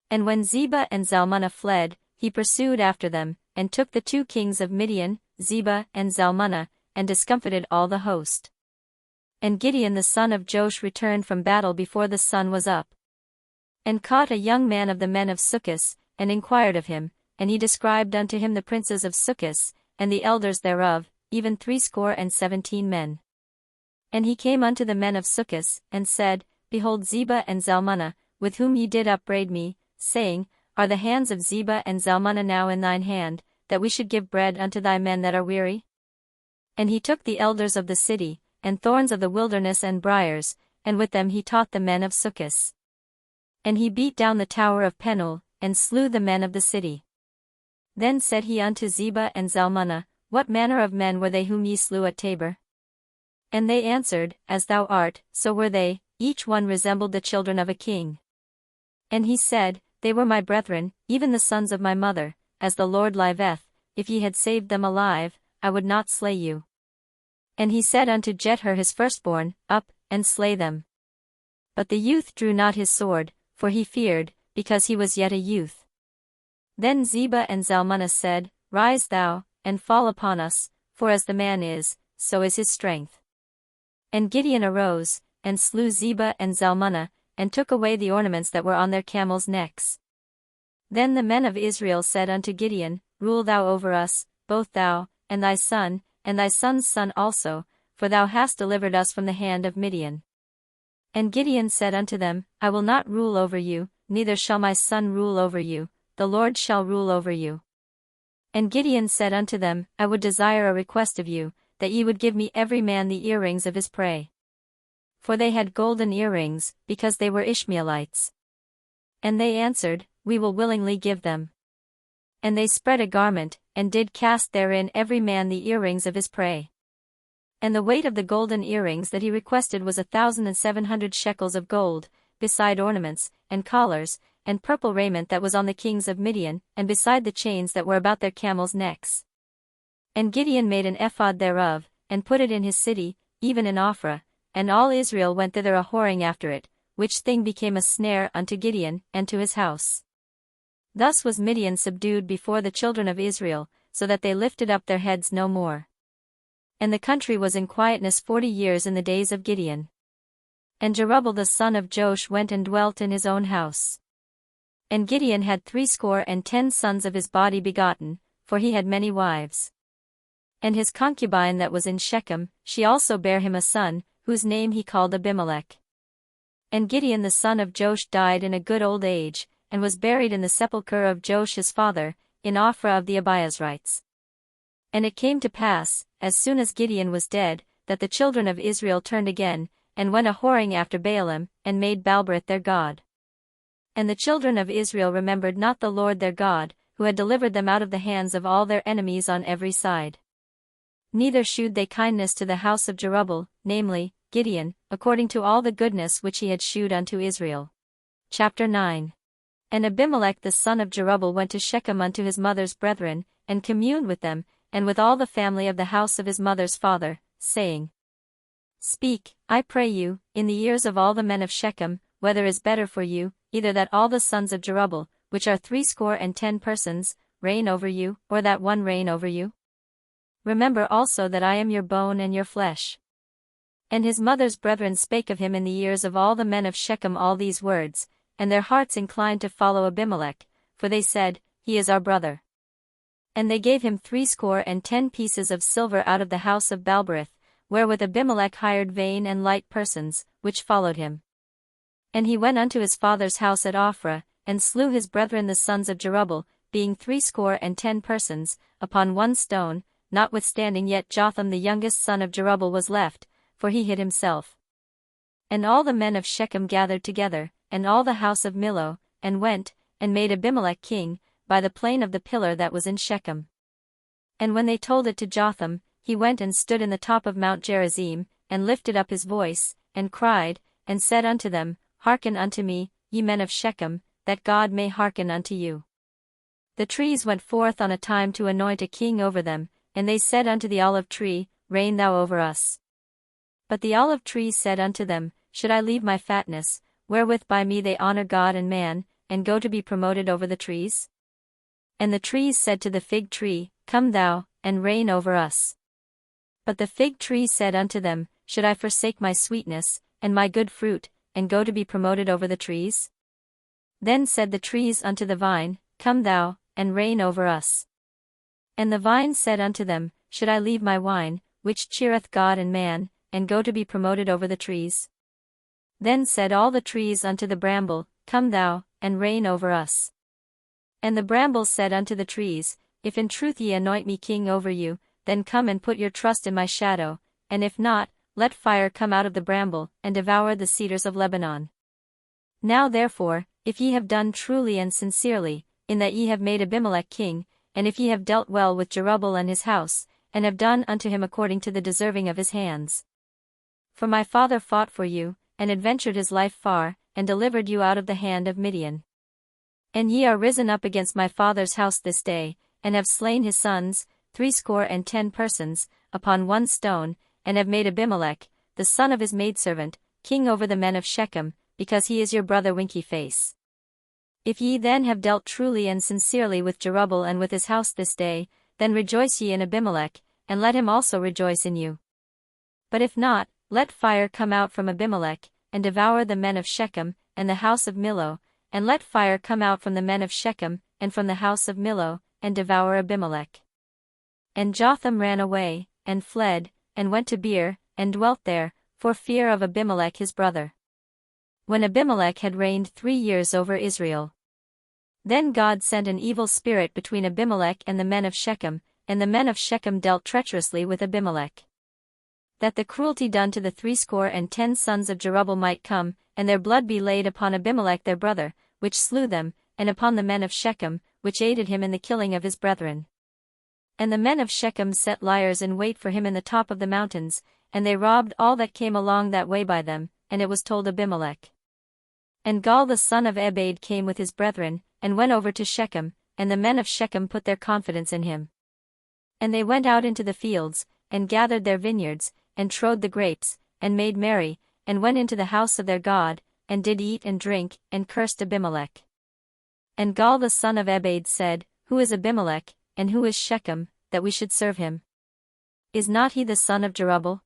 And when Zebah and Zalmunna fled, he pursued after them, and took the 2 kings of Midian, Zebah and Zalmunna, and discomfited all the host. And Gideon the son of Joash returned from battle before the sun was up, and caught a young man of the men of Succoth, and inquired of him, and he described unto him the princes of Succoth, and the elders thereof, even 70 men. And he came unto the men of Succoth, and said, Behold Zebah and Zalmunna, with whom ye did upbraid me, saying, Are the hands of Zebah and Zalmunna now in thine hand, that we should give bread unto thy men that are weary? And he took the elders of the city, and thorns of the wilderness and briars, and with them he taught the men of Succos. And he beat down the tower of Penuel, and slew the men of the city. Then said he unto Zebah and Zalmunna, What manner of men were they whom ye slew at Tabor? And they answered, As thou art, so were they, each one resembled the children of a king. And he said, They were my brethren, even the sons of my mother, as the Lord liveth, if ye had saved them alive, I would not slay you. And he said unto Jether his firstborn, Up, and slay them. But the youth drew not his sword, for he feared, because he was yet a youth. Then Zebah and Zalmunna said, Rise thou, and fall upon us, for as the man is, so is his strength. And Gideon arose, and slew Zebah and Zalmunna, and took away the ornaments that were on their camels' necks. Then the men of Israel said unto Gideon, Rule thou over us, both thou, and thy son's son also, for thou hast delivered us from the hand of Midian. And Gideon said unto them, I will not rule over you, neither shall my son rule over you, the Lord shall rule over you. And Gideon said unto them, I would desire a request of you, that ye would give me every man the earrings of his prey. For they had golden earrings, because they were Ishmaelites. And they answered, We will willingly give them. And they spread a garment, and did cast therein every man the earrings of his prey. And the weight of the golden earrings that he requested was 1,700 shekels of gold, beside ornaments, and collars, and purple raiment that was on the kings of Midian, and beside the chains that were about their camels' necks. And Gideon made an ephod thereof, and put it in his city, even in Ophrah, and all Israel went thither a-whoring after it, which thing became a snare unto Gideon, and to his house. Thus was Midian subdued before the children of Israel, so that they lifted up their heads no more. And the country was in quietness 40 years in the days of Gideon. And Jerubbaal the son of Joash went and dwelt in his own house. And Gideon had 70 sons of his body begotten, for he had many wives. And his concubine that was in Shechem, she also bare him a son, whose name he called Abimelech. And Gideon the son of Joash died in a good old age, and was buried in the sepulchre of Joash his father, in Ophrah of the Abiezrites. And it came to pass, as soon as Gideon was dead, that the children of Israel turned again, and went a-whoring after Baalim, and made Baalberith their god. And the children of Israel remembered not the Lord their God, who had delivered them out of the hands of all their enemies on every side. Neither shewed they kindness to the house of Jerubbaal, namely, Gideon, according to all the goodness which he had shewed unto Israel. Chapter 9. And Abimelech the son of Jerubbaal went to Shechem unto his mother's brethren, and communed with them, and with all the family of the house of his mother's father, saying, Speak, I pray you, in the ears of all the men of Shechem, whether is better for you, either that all the sons of Jerubbaal, which are 70 persons, reign over you, or that one reign over you? Remember also that I am your bone and your flesh. And his mother's brethren spake of him in the ears of all the men of Shechem all these words, and their hearts inclined to follow Abimelech, for they said, He is our brother. And they gave him 70 pieces of silver out of the house of Baalberith, wherewith Abimelech hired vain and light persons, which followed him. And he went unto his father's house at Ophrah, and slew his brethren the sons of Jerubbaal, being 70 persons, upon one stone, notwithstanding yet Jotham the youngest son of Jerubbaal was left, for he hid himself. And all the men of Shechem gathered together, and all the house of Millo, and went, and made Abimelech king, by the plain of the pillar that was in Shechem. And when they told it to Jotham, he went and stood in the top of Mount Gerizim, and lifted up his voice, and cried, and said unto them, Hearken unto me, ye men of Shechem, that God may hearken unto you. The trees went forth on a time to anoint a king over them, and they said unto the olive tree, Reign thou over us. But the olive tree said unto them, Should I leave my fatness, wherewith by me they honor God and man, and go to be promoted over the trees? And the trees said to the fig tree, Come thou, and reign over us. But the fig tree said unto them, Should I forsake my sweetness, and my good fruit, and go to be promoted over the trees? Then said the trees unto the vine, Come thou, and reign over us. And the vine said unto them, Should I leave my wine, which cheereth God and man, and go to be promoted over the trees? Then said all the trees unto the bramble, Come thou, and reign over us. And the bramble said unto the trees, If in truth ye anoint me king over you, then come and put your trust in my shadow, and if not, let fire come out of the bramble, and devour the cedars of Lebanon. Now therefore, if ye have done truly and sincerely, in that ye have made Abimelech king, and if ye have dealt well with Jerubbaal and his house, and have done unto him according to the deserving of his hands. For my father fought for you, and adventured his life far, and delivered you out of the hand of Midian. And ye are risen up against my father's house this day, and have slain his sons, 70 persons, upon one stone, and have made Abimelech, the son of his maidservant, king over the men of Shechem, because he is your brother Winky Face. If ye then have dealt truly and sincerely with Jerubbaal and with his house this day, then rejoice ye in Abimelech, and let him also rejoice in you. But if not, let fire come out from Abimelech, and devour the men of Shechem, and the house of Millo, and let fire come out from the men of Shechem, and from the house of Millo, and devour Abimelech. And Jotham ran away, and fled, and went to Beer, and dwelt there, for fear of Abimelech his brother. When Abimelech had reigned 3 years over Israel. Then God sent an evil spirit between Abimelech and the men of Shechem, and the men of Shechem dealt treacherously with Abimelech. That the cruelty done to the 70 sons of Jerubbaal might come, and their blood be laid upon Abimelech their brother, which slew them, and upon the men of Shechem, which aided him in the killing of his brethren. And the men of Shechem set liers in wait for him in the top of the mountains, and they robbed all that came along that way by them, and it was told Abimelech. And Gaal the son of Ebed came with his brethren, and went over to Shechem, and the men of Shechem put their confidence in him. And they went out into the fields, and gathered their vineyards, and trode the grapes, and made merry, and went into the house of their God, and did eat and drink, and cursed Abimelech. And Gaal the son of Ebed said, Who is Abimelech, and who is Shechem, that we should serve him? Is not he the son of Jerubbaal?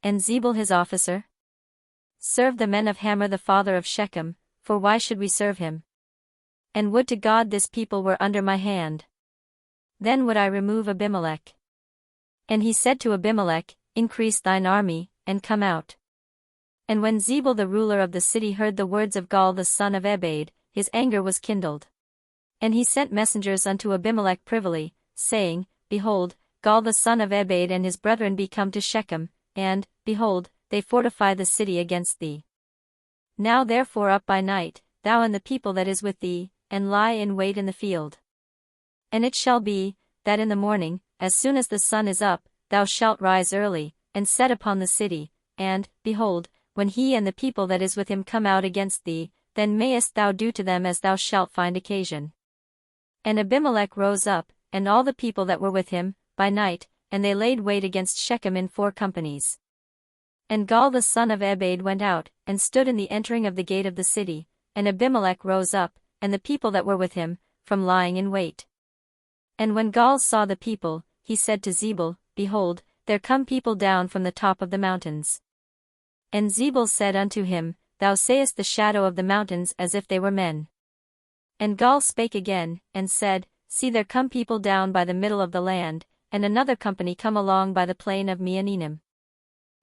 And Zebul his officer? Serve the men of Hamor the father of Shechem, for why should we serve him? And would to God this people were under my hand. Then would I remove Abimelech. And he said to Abimelech, Increase thine army, and come out. And when Zebul the ruler of the city heard the words of Gaal the son of Ebed, his anger was kindled. And he sent messengers unto Abimelech privily, saying, Behold, Gaal the son of Ebed and his brethren be come to Shechem, and, behold, they fortify the city against thee. Now therefore up by night, thou and the people that is with thee, and lie in wait in the field. And it shall be, that in the morning, as soon as the sun is up, thou shalt rise early, and set upon the city, and, behold, when he and the people that is with him come out against thee, then mayest thou do to them as thou shalt find occasion. And Abimelech rose up, and all the people that were with him, by night, and they laid wait against Shechem in 4 companies. And Gaal the son of Ebed went out, and stood in the entering of the gate of the city, and Abimelech rose up, and the people that were with him, from lying in wait. And when Gaal saw the people, he said to Zebul, Behold, there come people down from the top of the mountains. And Zebul said unto him, Thou sayest the shadow of the mountains as if they were men. And Gaal spake again, and said, See there come people down by the middle of the land, and another company come along by the plain of Meonenim.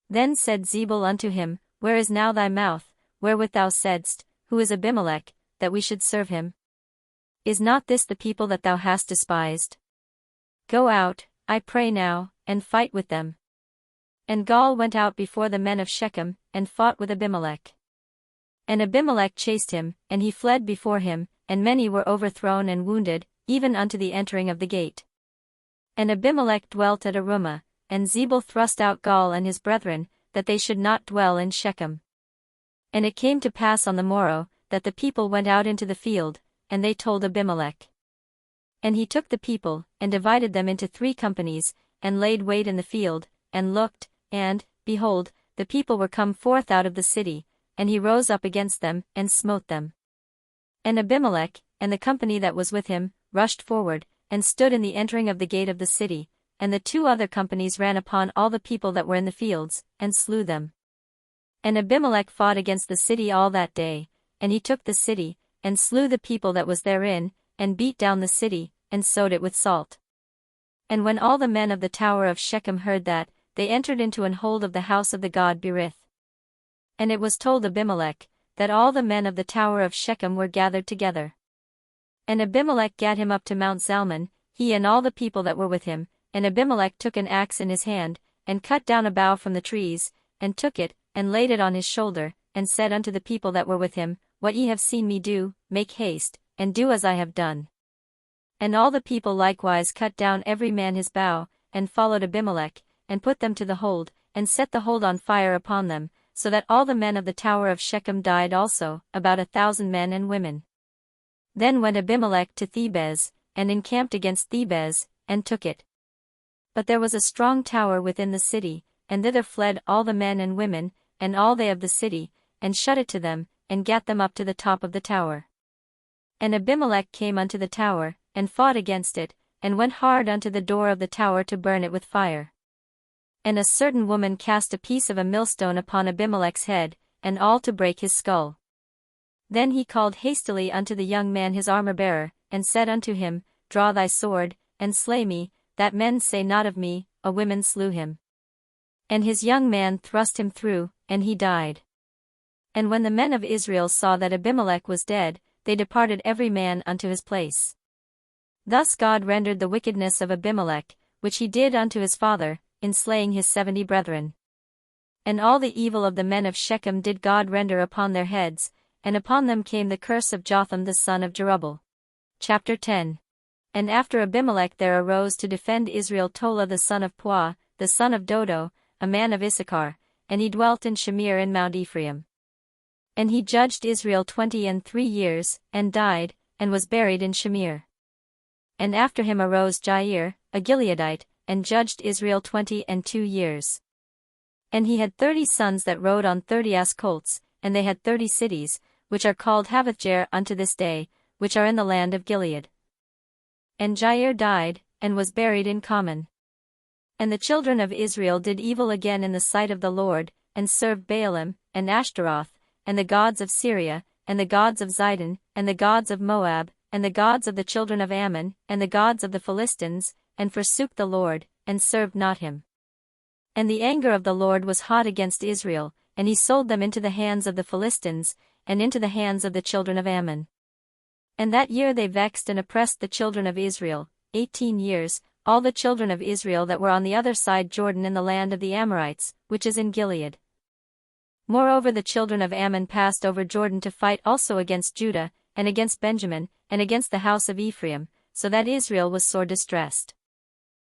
Then said Zebul unto him, Where is now thy mouth, wherewith thou saidst, Who is Abimelech, that we should serve him? Is not this the people that thou hast despised? Go out, I pray now, and fight with them. And Gaal went out before the men of Shechem, and fought with Abimelech. And Abimelech chased him, and he fled before him, and many were overthrown and wounded, even unto the entering of the gate. And Abimelech dwelt at Arumah, and Zebul thrust out Gaal and his brethren, that they should not dwell in Shechem. And it came to pass on the morrow, that the people went out into the field, and they told Abimelech. And he took the people, and divided them into 3 companies, and laid wait in the field, and looked, and, behold, the people were come forth out of the city, and he rose up against them, and smote them. And Abimelech, and the company that was with him, rushed forward, and stood in the entering of the gate of the city, and the 2 other companies ran upon all the people that were in the fields, and slew them. And Abimelech fought against the city all that day, and he took the city, and slew the people that was therein, and beat down the city, and sowed it with salt. And when all the men of the tower of Shechem heard that, they entered into an hold of the house of the god Berith. And it was told Abimelech, that all the men of the tower of Shechem were gathered together. And Abimelech gat him up to Mount Zalmon, he and all the people that were with him, and Abimelech took an axe in his hand, and cut down a bough from the trees, and took it, and laid it on his shoulder, and said unto the people that were with him, What ye have seen me do, make haste, and do as I have done. And all the people likewise cut down every man his bough, and followed Abimelech, and put them to the hold, and set the hold on fire upon them, so that all the men of the tower of Shechem died also, about 1,000 men and women. Then went Abimelech to Thebez, and encamped against Thebez, and took it. But there was a strong tower within the city, and thither fled all the men and women, and all they of the city, and shut it to them, and gat them up to the top of the tower. And Abimelech came unto the tower, and fought against it, and went hard unto the door of the tower to burn it with fire. And a certain woman cast a piece of a millstone upon Abimelech's head, and all to break his skull. Then he called hastily unto the young man his armor-bearer, and said unto him, Draw thy sword, and slay me, that men say not of me, a woman slew him. And his young man thrust him through, and he died. And when the men of Israel saw that Abimelech was dead, they departed every man unto his place. Thus God rendered the wickedness of Abimelech, which he did unto his father, in slaying his 70 brethren. And all the evil of the men of Shechem did God render upon their heads, and upon them came the curse of Jotham the son of Jerubbaal. Chapter 10. And after Abimelech there arose to defend Israel Tola the son of Puah, the son of Dodo, a man of Issachar, and he dwelt in Shamir in Mount Ephraim. And he judged Israel 23 years, and died, and was buried in Shamir. And after him arose Jair, a Gileadite, and judged Israel 22 years. And he had 30 sons that rode on 30 ass colts, and they had 30 cities, which are called Havothjair unto this day, which are in the land of Gilead. And Jair died, and was buried in Common. And the children of Israel did evil again in the sight of the Lord, and served Baalim, and Ashtaroth, and the gods of Syria, and the gods of Zidon, and the gods of Moab, and the gods of the children of Ammon, and the gods of the Philistines, and forsook the Lord, and served not him. And the anger of the Lord was hot against Israel, and he sold them into the hands of the Philistines, and into the hands of the children of Ammon. And that year they vexed and oppressed the children of Israel, 18 years, all the children of Israel that were on the other side Jordan in the land of the Amorites, which is in Gilead. Moreover the children of Ammon passed over Jordan to fight also against Judah, and against Benjamin, and against the house of Ephraim, so that Israel was sore distressed.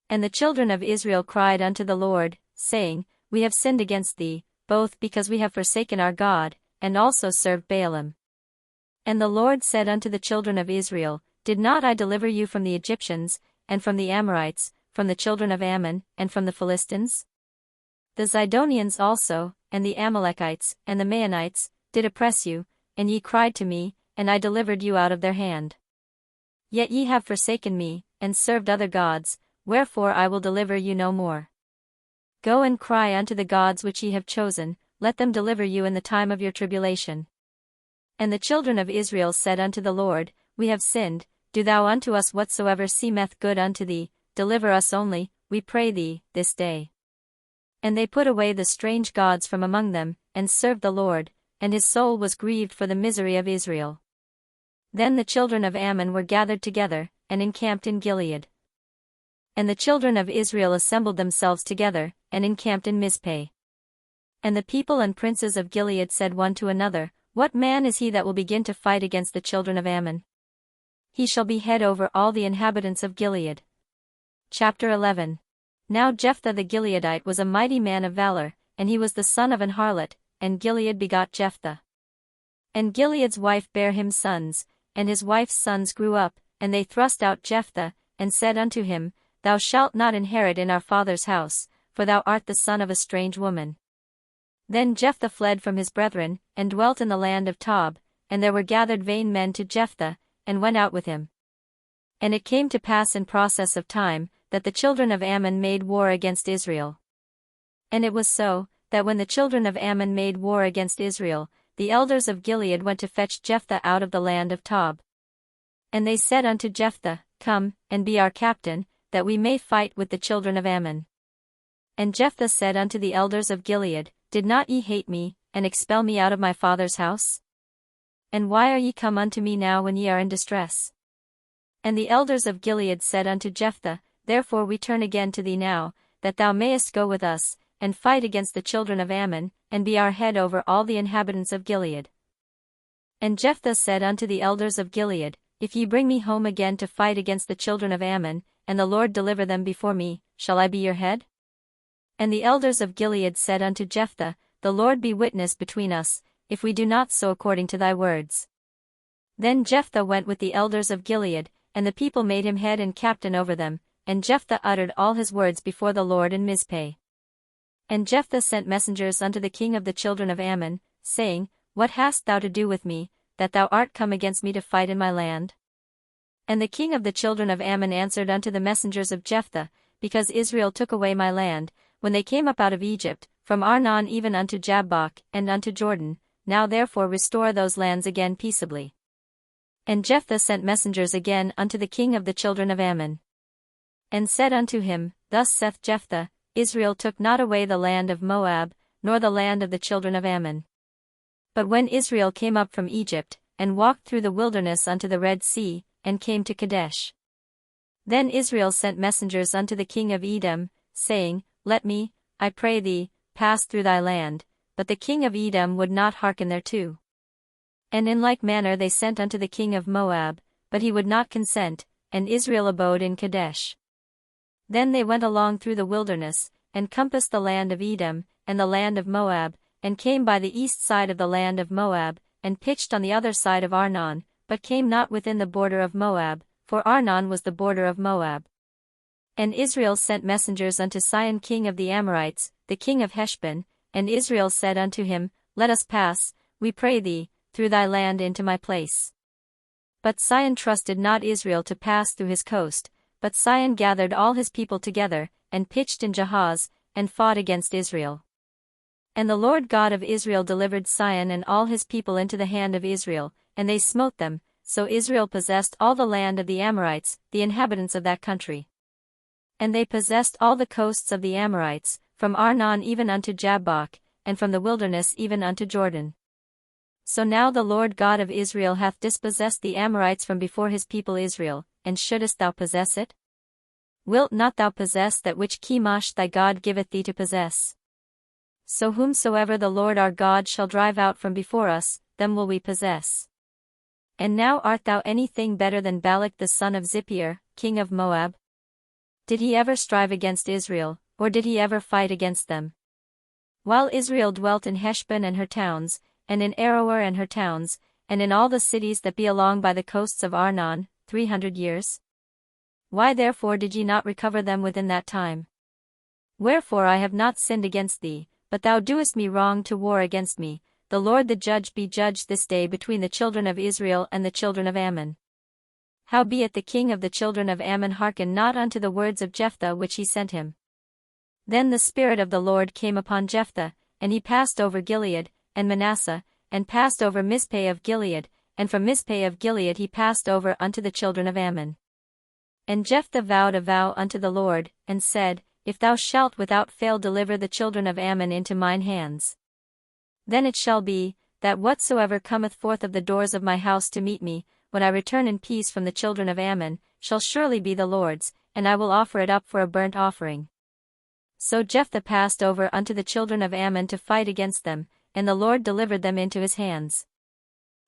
And the children of Israel cried unto the Lord, saying, We have sinned against thee, both because we have forsaken our God, and also served Baalim. And the Lord said unto the children of Israel, Did not I deliver you from the Egyptians, and from the Amorites, from the children of Ammon, and from the Philistines? The Zidonians also, and the Amalekites, and the Maonites, did oppress you, and ye cried to me, and I delivered you out of their hand. Yet ye have forsaken me, and served other gods, wherefore I will deliver you no more. Go and cry unto the gods which ye have chosen, let them deliver you in the time of your tribulation. And the children of Israel said unto the Lord, We have sinned, do thou unto us whatsoever seemeth good unto thee, deliver us only, we pray thee, this day. And they put away the strange gods from among them, and served the Lord, and his soul was grieved for the misery of Israel. Then the children of Ammon were gathered together, and encamped in Gilead. And the children of Israel assembled themselves together, and encamped in Mizpeh. And the people and princes of Gilead said one to another, What man is he that will begin to fight against the children of Ammon? He shall be head over all the inhabitants of Gilead. Chapter 11. Now Jephthah the Gileadite was a mighty man of valor, and he was the son of an harlot, and Gilead begot Jephthah. And Gilead's wife bare him sons, and his wife's sons grew up, and they thrust out Jephthah, and said unto him, Thou shalt not inherit in our father's house, for thou art the son of a strange woman. Then Jephthah fled from his brethren, and dwelt in the land of Tob, and there were gathered vain men to Jephthah, and went out with him. And it came to pass in process of time, that the children of Ammon made war against Israel. And it was so, that when the children of Ammon made war against Israel, the elders of Gilead went to fetch Jephthah out of the land of Tob. And they said unto Jephthah, Come, and be our captain, that we may fight with the children of Ammon. And Jephthah said unto the elders of Gilead, Did not ye hate me, and expel me out of my father's house? And why are ye come unto me now when ye are in distress? And the elders of Gilead said unto Jephthah, Therefore we turn again to thee now, that thou mayest go with us, and fight against the children of Ammon, and be our head over all the inhabitants of Gilead. And Jephthah said unto the elders of Gilead, If ye bring me home again to fight against the children of Ammon, and the Lord deliver them before me, shall I be your head? And the elders of Gilead said unto Jephthah, The Lord be witness between us, if we do not so according to thy words. Then Jephthah went with the elders of Gilead, and the people made him head and captain over them, and Jephthah uttered all his words before the Lord in Mizpeh. And Jephthah sent messengers unto the king of the children of Ammon, saying, What hast thou to do with me, that thou art come against me to fight in my land? And the king of the children of Ammon answered unto the messengers of Jephthah, Because Israel took away my land, when they came up out of Egypt, from Arnon even unto Jabbok, and unto Jordan, now therefore restore those lands again peaceably. And Jephthah sent messengers again unto the king of the children of Ammon, and said unto him, Thus saith Jephthah, Israel took not away the land of Moab, nor the land of the children of Ammon. But when Israel came up from Egypt, and walked through the wilderness unto the Red Sea, and came to Kadesh, then Israel sent messengers unto the king of Edom, saying, Let me, I pray thee, pass through thy land, but the king of Edom would not hearken thereto. And in like manner they sent unto the king of Moab, but he would not consent, and Israel abode in Kadesh. Then they went along through the wilderness, and compassed the land of Edom, and the land of Moab, and came by the east side of the land of Moab, and pitched on the other side of Arnon, but came not within the border of Moab, for Arnon was the border of Moab. And Israel sent messengers unto Sihon king of the Amorites, the king of Heshbon, and Israel said unto him, Let us pass, we pray thee, through thy land into my place. But Sihon trusted not Israel to pass through his coast, but Sihon gathered all his people together, and pitched in Jahaz, and fought against Israel. And the Lord God of Israel delivered Sihon and all his people into the hand of Israel, and they smote them, so Israel possessed all the land of the Amorites, the inhabitants of that country. And they possessed all the coasts of the Amorites, from Arnon even unto Jabbok, and from the wilderness even unto Jordan. So now the Lord God of Israel hath dispossessed the Amorites from before his people Israel, and shouldest thou possess it? Wilt not thou possess that which Chemosh thy God giveth thee to possess? So whomsoever the Lord our God shall drive out from before us, them will we possess. And now art thou anything better than Balak the son of Zippor, king of Moab? Did he ever strive against Israel, or did he ever fight against them? While Israel dwelt in Heshbon and her towns, and in Aroer and her towns, and in all the cities that be along by the coasts of Arnon, 300 years? Why therefore did ye not recover them within that time? Wherefore I have not sinned against thee, but thou doest me wrong to war against me. The Lord the judge be judged this day between the children of Israel and the children of Ammon. Howbeit the king of the children of Ammon hearkened not unto the words of Jephthah which he sent him. Then the Spirit of the Lord came upon Jephthah, and he passed over Gilead, and Manasseh, and passed over Mizpeh of Gilead, and from Mizpeh of Gilead he passed over unto the children of Ammon. And Jephthah vowed a vow unto the Lord, and said, If thou shalt without fail deliver the children of Ammon into mine hands, then it shall be, that whatsoever cometh forth of the doors of my house to meet me, when I return in peace from the children of Ammon, shall surely be the Lord's, and I will offer it up for a burnt offering. So Jephthah passed over unto the children of Ammon to fight against them, and the Lord delivered them into his hands.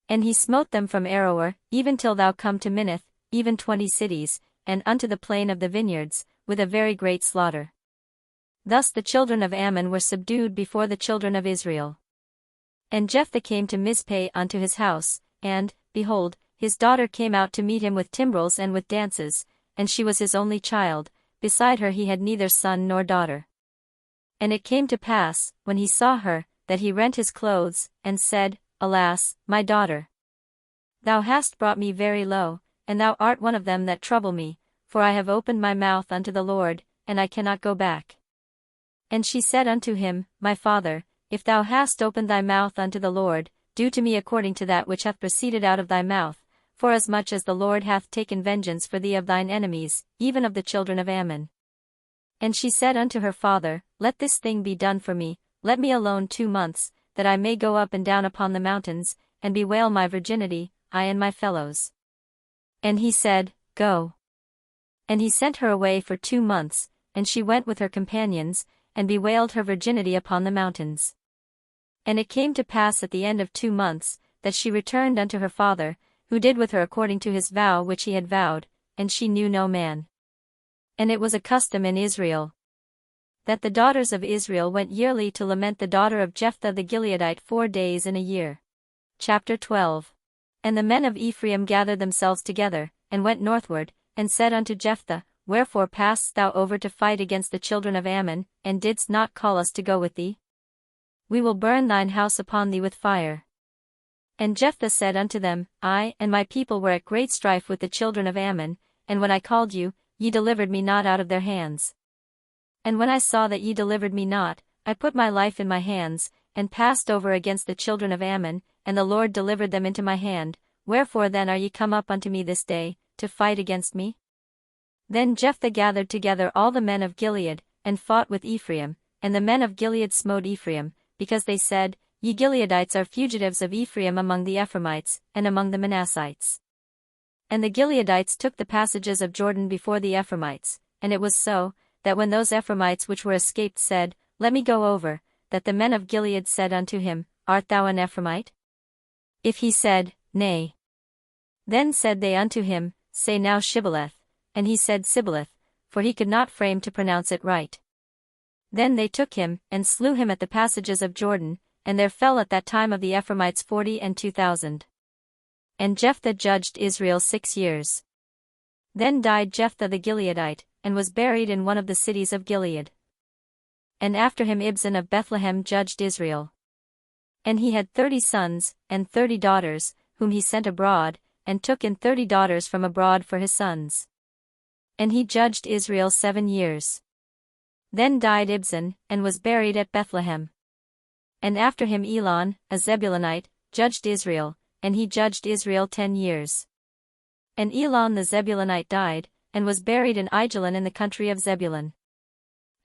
And he smote them from Aroer, even till thou come to Minnith, even 20 cities, and unto the plain of the vineyards, with a very great slaughter. Thus the children of Ammon were subdued before the children of Israel. And Jephthah came to Mizpeh unto his house, and, behold, his daughter came out to meet him with timbrels and with dances, and she was his only child, beside her he had neither son nor daughter. And it came to pass, when he saw her, that he rent his clothes, and said, Alas, my daughter! Thou hast brought me very low, and thou art one of them that trouble me, for I have opened my mouth unto the Lord, and I cannot go back. And she said unto him, My father, if thou hast opened thy mouth unto the Lord, do to me according to that which hath proceeded out of thy mouth, forasmuch as the Lord hath taken vengeance for thee of thine enemies, even of the children of Ammon. And she said unto her father, Let this thing be done for me, let me alone 2 months, that I may go up and down upon the mountains, and bewail my virginity, I and my fellows. And he said, Go. And he sent her away for 2 months, and she went with her companions, and bewailed her virginity upon the mountains. And it came to pass at the end of 2 months, that she returned unto her father, who did with her according to his vow which he had vowed, and she knew no man. And it was a custom in Israel, that the daughters of Israel went yearly to lament the daughter of Jephthah the Gileadite 4 days in a year. Chapter 12. And the men of Ephraim gathered themselves together, and went northward, and said unto Jephthah, Wherefore passedst thou over to fight against the children of Ammon, and didst not call us to go with thee? We will burn thine house upon thee with fire. And Jephthah said unto them, I and my people were at great strife with the children of Ammon, and when I called you, ye delivered me not out of their hands. And when I saw that ye delivered me not, I put my life in my hands, and passed over against the children of Ammon, and the Lord delivered them into my hand. Wherefore then are ye come up unto me this day, to fight against me? Then Jephthah gathered together all the men of Gilead, and fought with Ephraim, and the men of Gilead smote Ephraim, because they said, Ye Gileadites are fugitives of Ephraim among the Ephraimites, and among the Manassites. And the Gileadites took the passages of Jordan before the Ephraimites, and it was so, that when those Ephraimites which were escaped said, Let me go over, that the men of Gilead said unto him, Art thou an Ephraimite? If he said, Nay. Then said they unto him, Say now Shibboleth, and he said Sibboleth, for he could not frame to pronounce it right. Then they took him, and slew him at the passages of Jordan, and there fell at that time of the Ephraimites 42,000. And Jephthah judged Israel 6 years. Then died Jephthah the Gileadite, and was buried in one of the cities of Gilead. And after him Ibzan of Bethlehem judged Israel. And he had 30 sons, and 30 daughters, whom he sent abroad, and took in 30 daughters from abroad for his sons. And he judged Israel 7 years. Then died Ibzan, and was buried at Bethlehem. And after him Elon, a Zebulunite, judged Israel, and he judged Israel 10 years. And Elon the Zebulunite died, and was buried in Aijalon in the country of Zebulun.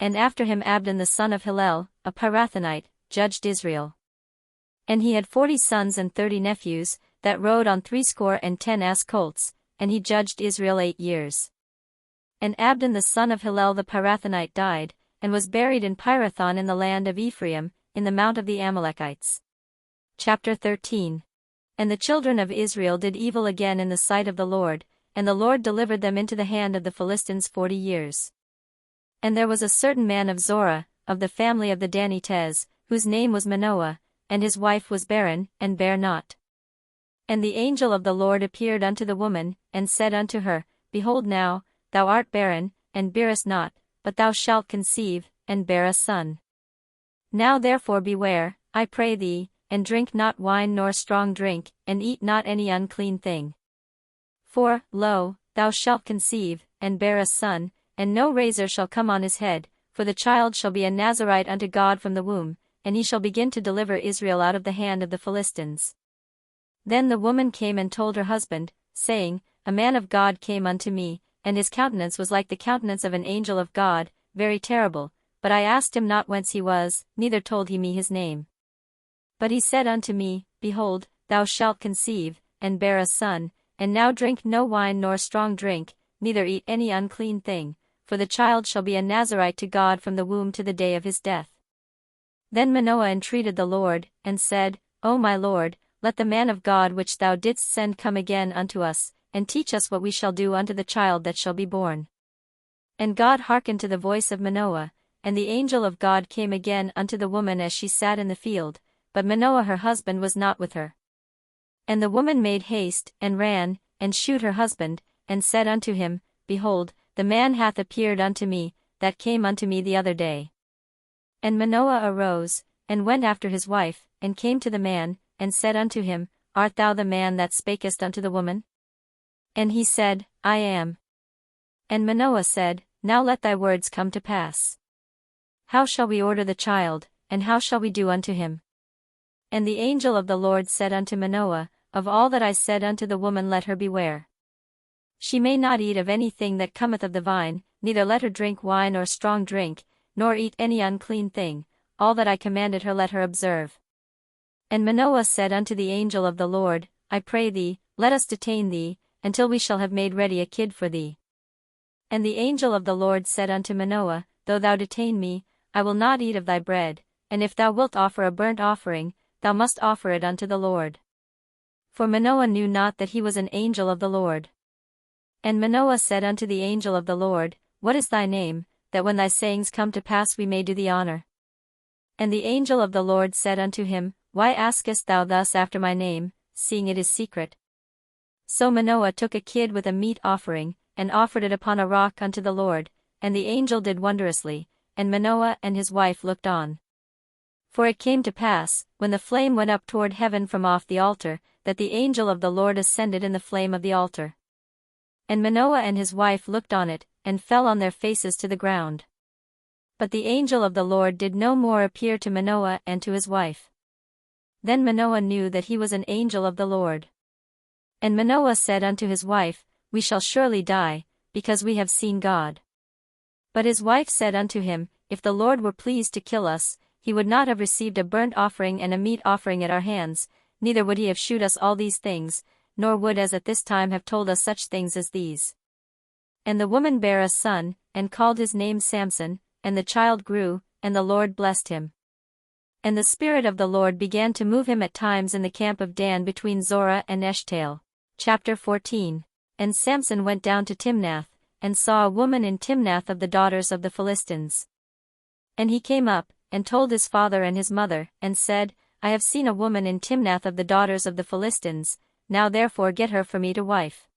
And after him Abdon the son of Hillel, a Pirathonite, judged Israel. And he had 40 sons and 30 nephews, that rode on 60 ass colts, and he judged Israel 8 years. And Abdon the son of Hillel the Pirathonite died, and was buried in Pirathon in the land of Ephraim, in the mount of the Amalekites. Chapter 13. And the children of Israel did evil again in the sight of the Lord, and the Lord delivered them into the hand of the Philistines 40 years. And there was a certain man of Zorah, of the family of the Danites, whose name was Manoah, and his wife was barren, and bare not. And the angel of the Lord appeared unto the woman, and said unto her, Behold now, thou art barren, and bearest not, but thou shalt conceive, and bear a son. Now therefore beware, I pray thee, and drink not wine nor strong drink, and eat not any unclean thing. For, lo, thou shalt conceive, and bear a son, and no razor shall come on his head, for the child shall be a Nazarite unto God from the womb, and he shall begin to deliver Israel out of the hand of the Philistines. Then the woman came and told her husband, saying, A man of God came unto me, and his countenance was like the countenance of an angel of God, very terrible, but I asked him not whence he was, neither told he me his name. But he said unto me, Behold, thou shalt conceive, and bear a son, and now drink no wine nor strong drink, neither eat any unclean thing, for the child shall be a Nazarite to God from the womb to the day of his death. Then Manoah entreated the Lord, and said, O my Lord, let the man of God which thou didst send come again unto us, and teach us what we shall do unto the child that shall be born. And God hearkened to the voice of Manoah, and the angel of God came again unto the woman as she sat in the field, but Manoah her husband was not with her. And the woman made haste, and ran, and shewed her husband, and said unto him, Behold, the man hath appeared unto me, that came unto me the other day. And Manoah arose, and went after his wife, and came to the man, and said unto him, Art thou the man that spakest unto the woman? And he said, I am. And Manoah said, Now let thy words come to pass. How shall we order the child, and how shall we do unto him? And the angel of the Lord said unto Manoah, Of all that I said unto the woman let her beware. She may not eat of anything that cometh of the vine, neither let her drink wine or strong drink, nor eat any unclean thing, all that I commanded her let her observe. And Manoah said unto the angel of the Lord, I pray thee, let us detain thee, until we shall have made ready a kid for thee. And the angel of the Lord said unto Manoah, Though thou detain me, I will not eat of thy bread, and if thou wilt offer a burnt offering, thou must offer it unto the Lord. For Manoah knew not that he was an angel of the Lord. And Manoah said unto the angel of the Lord, What is thy name, that when thy sayings come to pass we may do thee honor? And the angel of the Lord said unto him, Why askest thou thus after my name, seeing it is secret? So Manoah took a kid with a meat offering, and offered it upon a rock unto the Lord, and the angel did wondrously, and Manoah and his wife looked on. For it came to pass, when the flame went up toward heaven from off the altar, that the angel of the Lord ascended in the flame of the altar. And Manoah and his wife looked on it, and fell on their faces to the ground. But the angel of the Lord did no more appear to Manoah and to his wife. Then Manoah knew that he was an angel of the Lord. And Manoah said unto his wife, We shall surely die, because we have seen God. But his wife said unto him, If the Lord were pleased to kill us, he would not have received a burnt offering and a meat offering at our hands, neither would he have shewed us all these things, nor would as at this time have told us such things as these. And the woman bare a son, and called his name Samson, and the child grew, and the Lord blessed him. And the Spirit of the Lord began to move him at times in the camp of Dan between Zorah and Eshtaol. Chapter 14. And Samson went down to Timnath, and saw a woman in Timnath of the daughters of the Philistines. And he came up, and told his father and his mother, and said, I have seen a woman in Timnath of the daughters of the Philistines, now therefore get her for me to wife.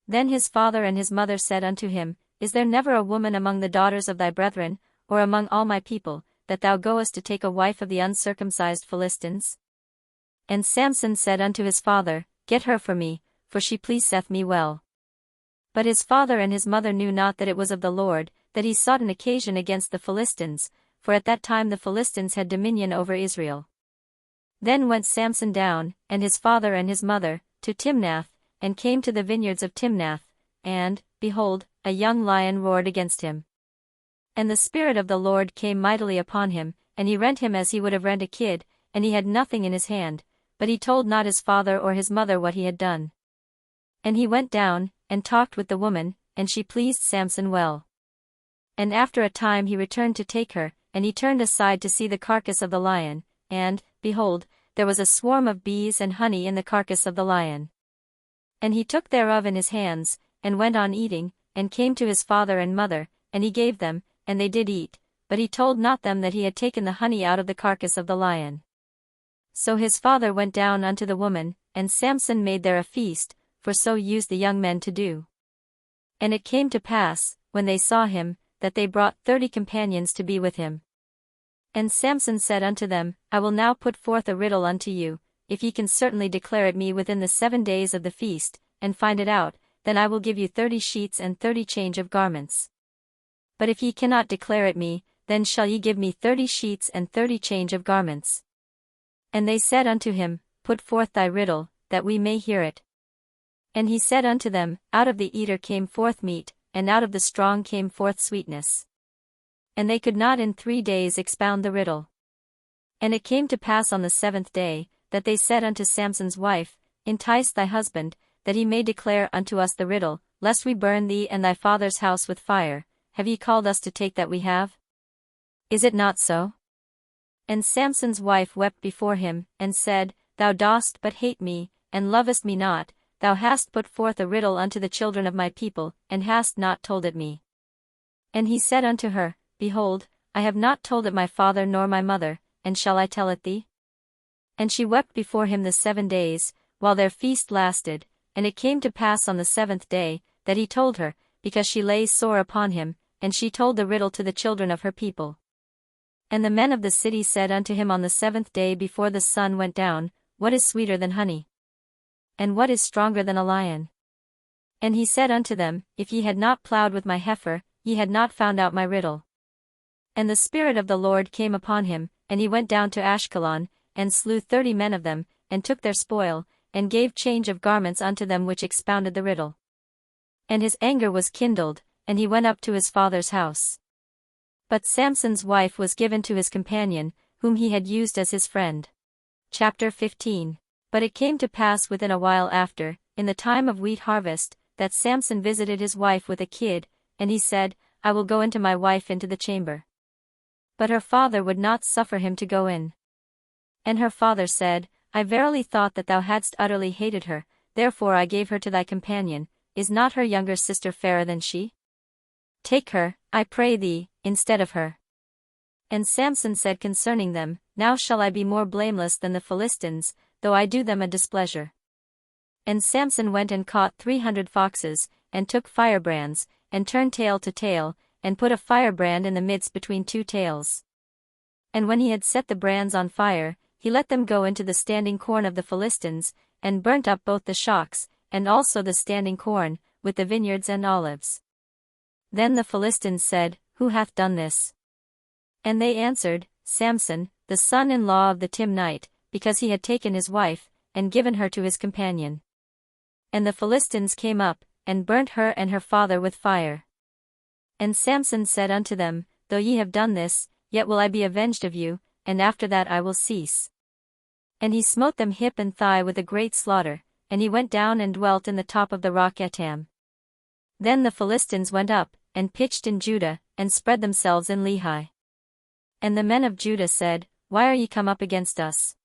Then his father and his mother said unto him, Is there never a woman among the daughters of thy brethren, or among all my people, that thou goest to take a wife of the uncircumcised Philistines? And Samson said unto his father, Get her for me, for she pleaseth me well. But his father and his mother knew not that it was of the Lord, that he sought an occasion against the Philistines, for at that time the Philistines had dominion over Israel. Then went Samson down, and his father and his mother, to Timnath, and came to the vineyards of Timnath, and, behold, a young lion roared against him. And the Spirit of the Lord came mightily upon him, and he rent him as he would have rent a kid, and he had nothing in his hand, but he told not his father or his mother what he had done. And he went down, and talked with the woman, and she pleased Samson well. And after a time he returned to take her, and he turned aside to see the carcass of the lion, and, behold, there was a swarm of bees and honey in the carcass of the lion. And he took thereof in his hands, and went on eating, and came to his father and mother, and he gave them, and they did eat, but he told not them that he had taken the honey out of the carcass of the lion. So his father went down unto the woman, and Samson made there a feast, for so used the young men to do. And it came to pass, when they saw him, that they brought 30 companions to be with him. And Samson said unto them, I will now put forth a riddle unto you, if ye can certainly declare it me within the 7 days of the feast, and find it out, then I will give you 30 sheets and 30 change of garments. But if ye cannot declare it me, then shall ye give me 30 sheets and 30 change of garments. And they said unto him, Put forth thy riddle, that we may hear it. And he said unto them, Out of the eater came forth meat, and out of the strong came forth sweetness. And they could not in 3 days expound the riddle. And it came to pass on the 7th day, that they said unto Samson's wife, Entice thy husband, that he may declare unto us the riddle, lest we burn thee and thy father's house with fire. Have ye called us to take that we have? Is it not so? And Samson's wife wept before him, and said, Thou dost but hate me, and lovest me not, thou hast put forth a riddle unto the children of my people, and hast not told it me. And he said unto her, Behold, I have not told it my father nor my mother, and shall I tell it thee? And she wept before him the 7 days, while their feast lasted, and it came to pass on the 7th day, that he told her, because she lay sore upon him, and she told the riddle to the children of her people. And the men of the city said unto him on the 7th day before the sun went down, What is sweeter than honey? And what is stronger than a lion? And he said unto them, If ye had not plowed with my heifer, ye had not found out my riddle. And the Spirit of the Lord came upon him, and he went down to Ashkelon, and slew 30 men of them, and took their spoil, and gave change of garments unto them which expounded the riddle. And his anger was kindled, and he went up to his father's house. But Samson's wife was given to his companion, whom he had used as his friend. Chapter 15. But it came to pass within a while after, in the time of wheat harvest, that Samson visited his wife with a kid, and he said, I will go into my wife into the chamber. But her father would not suffer him to go in. And her father said, I verily thought that thou hadst utterly hated her, therefore I gave her to thy companion. Is not her younger sister fairer than she? Take her, I pray thee, instead of her. And Samson said concerning them, Now shall I be more blameless than the Philistines, though I do them a displeasure. And Samson went and caught 300 foxes, and took firebrands, and turned tail to tail, and put a firebrand in the midst between two tails. And when he had set the brands on fire, he let them go into the standing corn of the Philistines, and burnt up both the shocks, and also the standing corn, with the vineyards and olives. Then the Philistines said, Who hath done this? And they answered, Samson, the son-in-law of the Timnite, because he had taken his wife, and given her to his companion. And the Philistines came up, and burnt her and her father with fire. And Samson said unto them, Though ye have done this, yet will I be avenged of you, and after that I will cease. And he smote them hip and thigh with a great slaughter, and he went down and dwelt in the top of the rock Etam. Then the Philistines went up, and pitched in Judah, and spread themselves in Lehi. And the men of Judah said, Why are ye come up against us?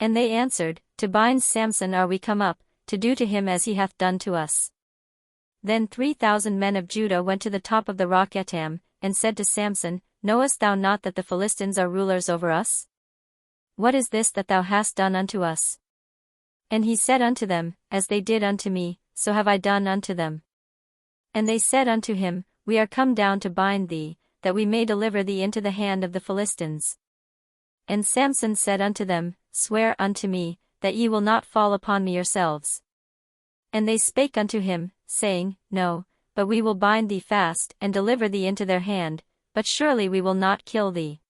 And they answered, To bind Samson are we come up, to do to him as he hath done to us. Then 3,000 men of Judah went to the top of the rock Etam, and said to Samson, Knowest thou not that the Philistines are rulers over us? What is this that thou hast done unto us? And he said unto them, As they did unto me, so have I done unto them. And they said unto him, We are come down to bind thee, that we may deliver thee into the hand of the Philistines. And Samson said unto them, Swear unto me, that ye will not fall upon me yourselves. And they spake unto him, saying, No, but we will bind thee fast, and deliver thee into their hand, but surely we will not kill thee.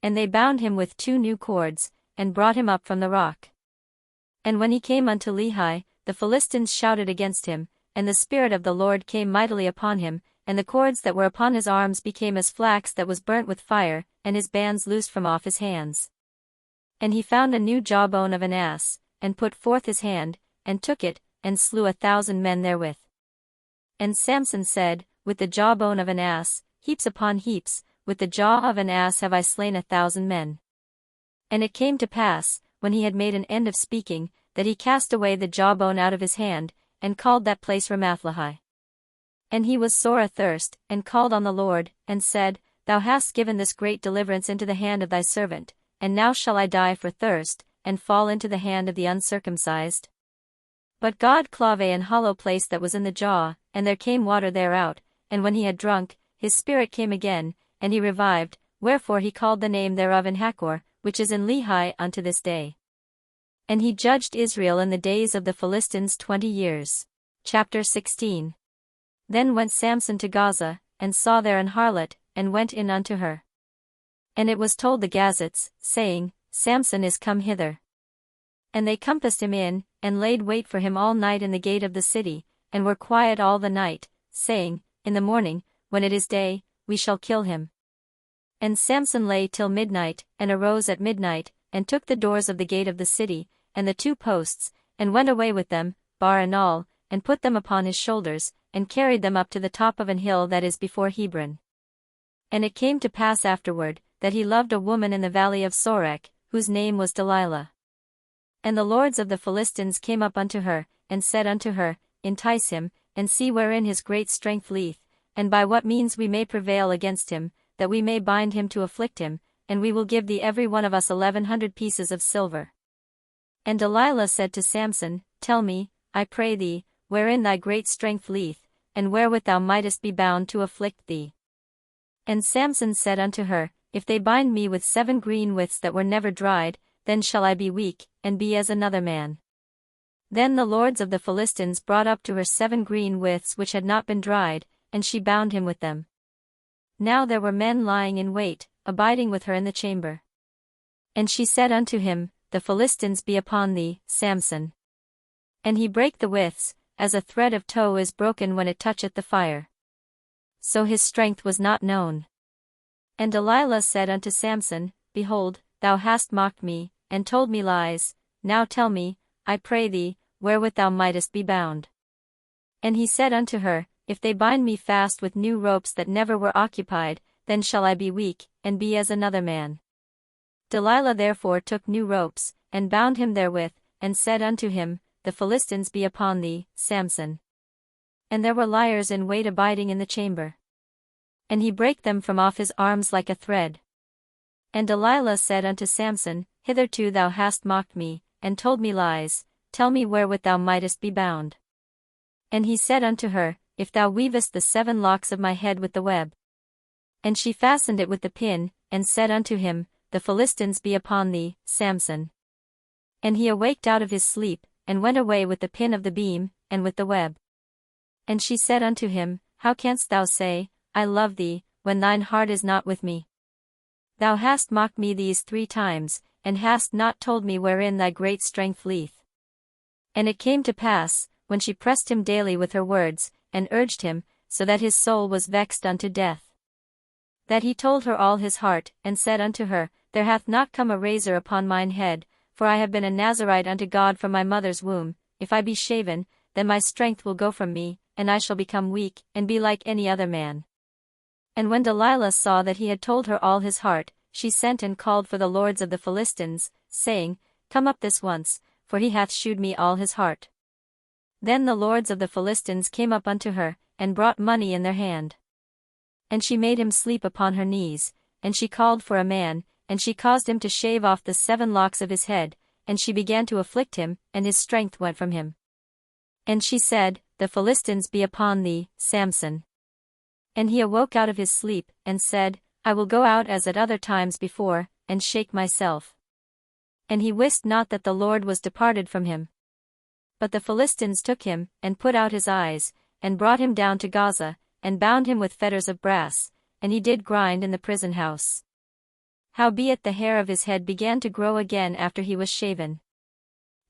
And they bound him with 2 new cords, and brought him up from the rock. And when he came unto Lehi, the Philistines shouted against him, and the Spirit of the Lord came mightily upon him, and the cords that were upon his arms became as flax that was burnt with fire, and his bands loosed from off his hands. And he found a new jawbone of an ass, and put forth his hand, and took it, and slew 1,000 men therewith. And Samson said, With the jawbone of an ass, heaps upon heaps, with the jaw of an ass have I slain 1,000 men. And it came to pass, when he had made an end of speaking, that he cast away the jawbone out of his hand, and called that place Ramathlehi. And he was sore athirst, and called on the Lord, and said, Thou hast given this great deliverance into the hand of thy servant, and now shall I die for thirst, and fall into the hand of the uncircumcised? But God clave an hollow place that was in the jaw, and there came water thereout, and when he had drunk, his spirit came again, and he revived, wherefore he called the name thereof Enhakkore, which is in Lehi unto this day. And he judged Israel in the days of the Philistines 20 years. Chapter 16. Then went Samson to Gaza, and saw there an harlot, and went in unto her. And it was told the Gazites, saying, Samson is come hither. And they compassed him in, and laid wait for him all night in the gate of the city, and were quiet all the night, saying, In the morning, when it is day, we shall kill him. And Samson lay till midnight, and arose at midnight, and took the doors of the gate of the city, and the 2 posts, and went away with them, bar and all, and put them upon his shoulders, and carried them up to the top of an hill that is before Hebron. And it came to pass afterward, that he loved a woman in the valley of Sorek, whose name was Delilah. And the lords of the Philistines came up unto her, and said unto her, Entice him, and see wherein his great strength lieth, and by what means we may prevail against him, that we may bind him to afflict him, and we will give thee every one of us 1,100 pieces of silver. And Delilah said to Samson, Tell me, I pray thee, wherein thy great strength lieth, and wherewith thou mightest be bound to afflict thee. And Samson said unto her, If they bind me with 7 green withs that were never dried, then shall I be weak, and be as another man. Then the lords of the Philistines brought up to her 7 green withs which had not been dried, and she bound him with them. Now there were men lying in wait, abiding with her in the chamber. And she said unto him, The Philistines be upon thee, Samson. And he brake the withs, as a thread of tow is broken when it toucheth the fire. So his strength was not known. And Delilah said unto Samson, Behold, thou hast mocked me, and told me lies, now tell me, I pray thee, wherewith thou mightest be bound. And he said unto her, If they bind me fast with new ropes that never were occupied, then shall I be weak, and be as another man. Delilah therefore took new ropes, and bound him therewith, and said unto him, The Philistines be upon thee, Samson. And there were liars in wait abiding in the chamber. And he brake them from off his arms like a thread. And Delilah said unto Samson, Hitherto thou hast mocked me, and told me lies, tell me wherewith thou mightest be bound. And he said unto her, If thou weavest the 7 locks of my head with the web. And she fastened it with the pin, and said unto him, The Philistines be upon thee, Samson. And he awaked out of his sleep, and went away with the pin of the beam, and with the web. And she said unto him, How canst thou say, I love thee, when thine heart is not with me? Thou hast mocked me these 3 times, and hast not told me wherein thy great strength lieth. And it came to pass, when she pressed him daily with her words, and urged him, so that his soul was vexed unto death, that he told her all his heart, and said unto her, There hath not come a razor upon mine head, for I have been a Nazarite unto God from my mother's womb. If I be shaven, then my strength will go from me, and I shall become weak, and be like any other man. And when Delilah saw that he had told her all his heart, she sent and called for the lords of the Philistines, saying, Come up this once, for he hath shewed me all his heart. Then the lords of the Philistines came up unto her, and brought money in their hand. And she made him sleep upon her knees, and she called for a man, and she caused him to shave off the 7 locks of his head, and she began to afflict him, and his strength went from him. And she said, The Philistines be upon thee, Samson. And he awoke out of his sleep, and said, I will go out as at other times before, and shake myself. And he wist not that the Lord was departed from him. But the Philistines took him, and put out his eyes, and brought him down to Gaza, and bound him with fetters of brass, and he did grind in the prison house. Howbeit the hair of his head began to grow again after he was shaven.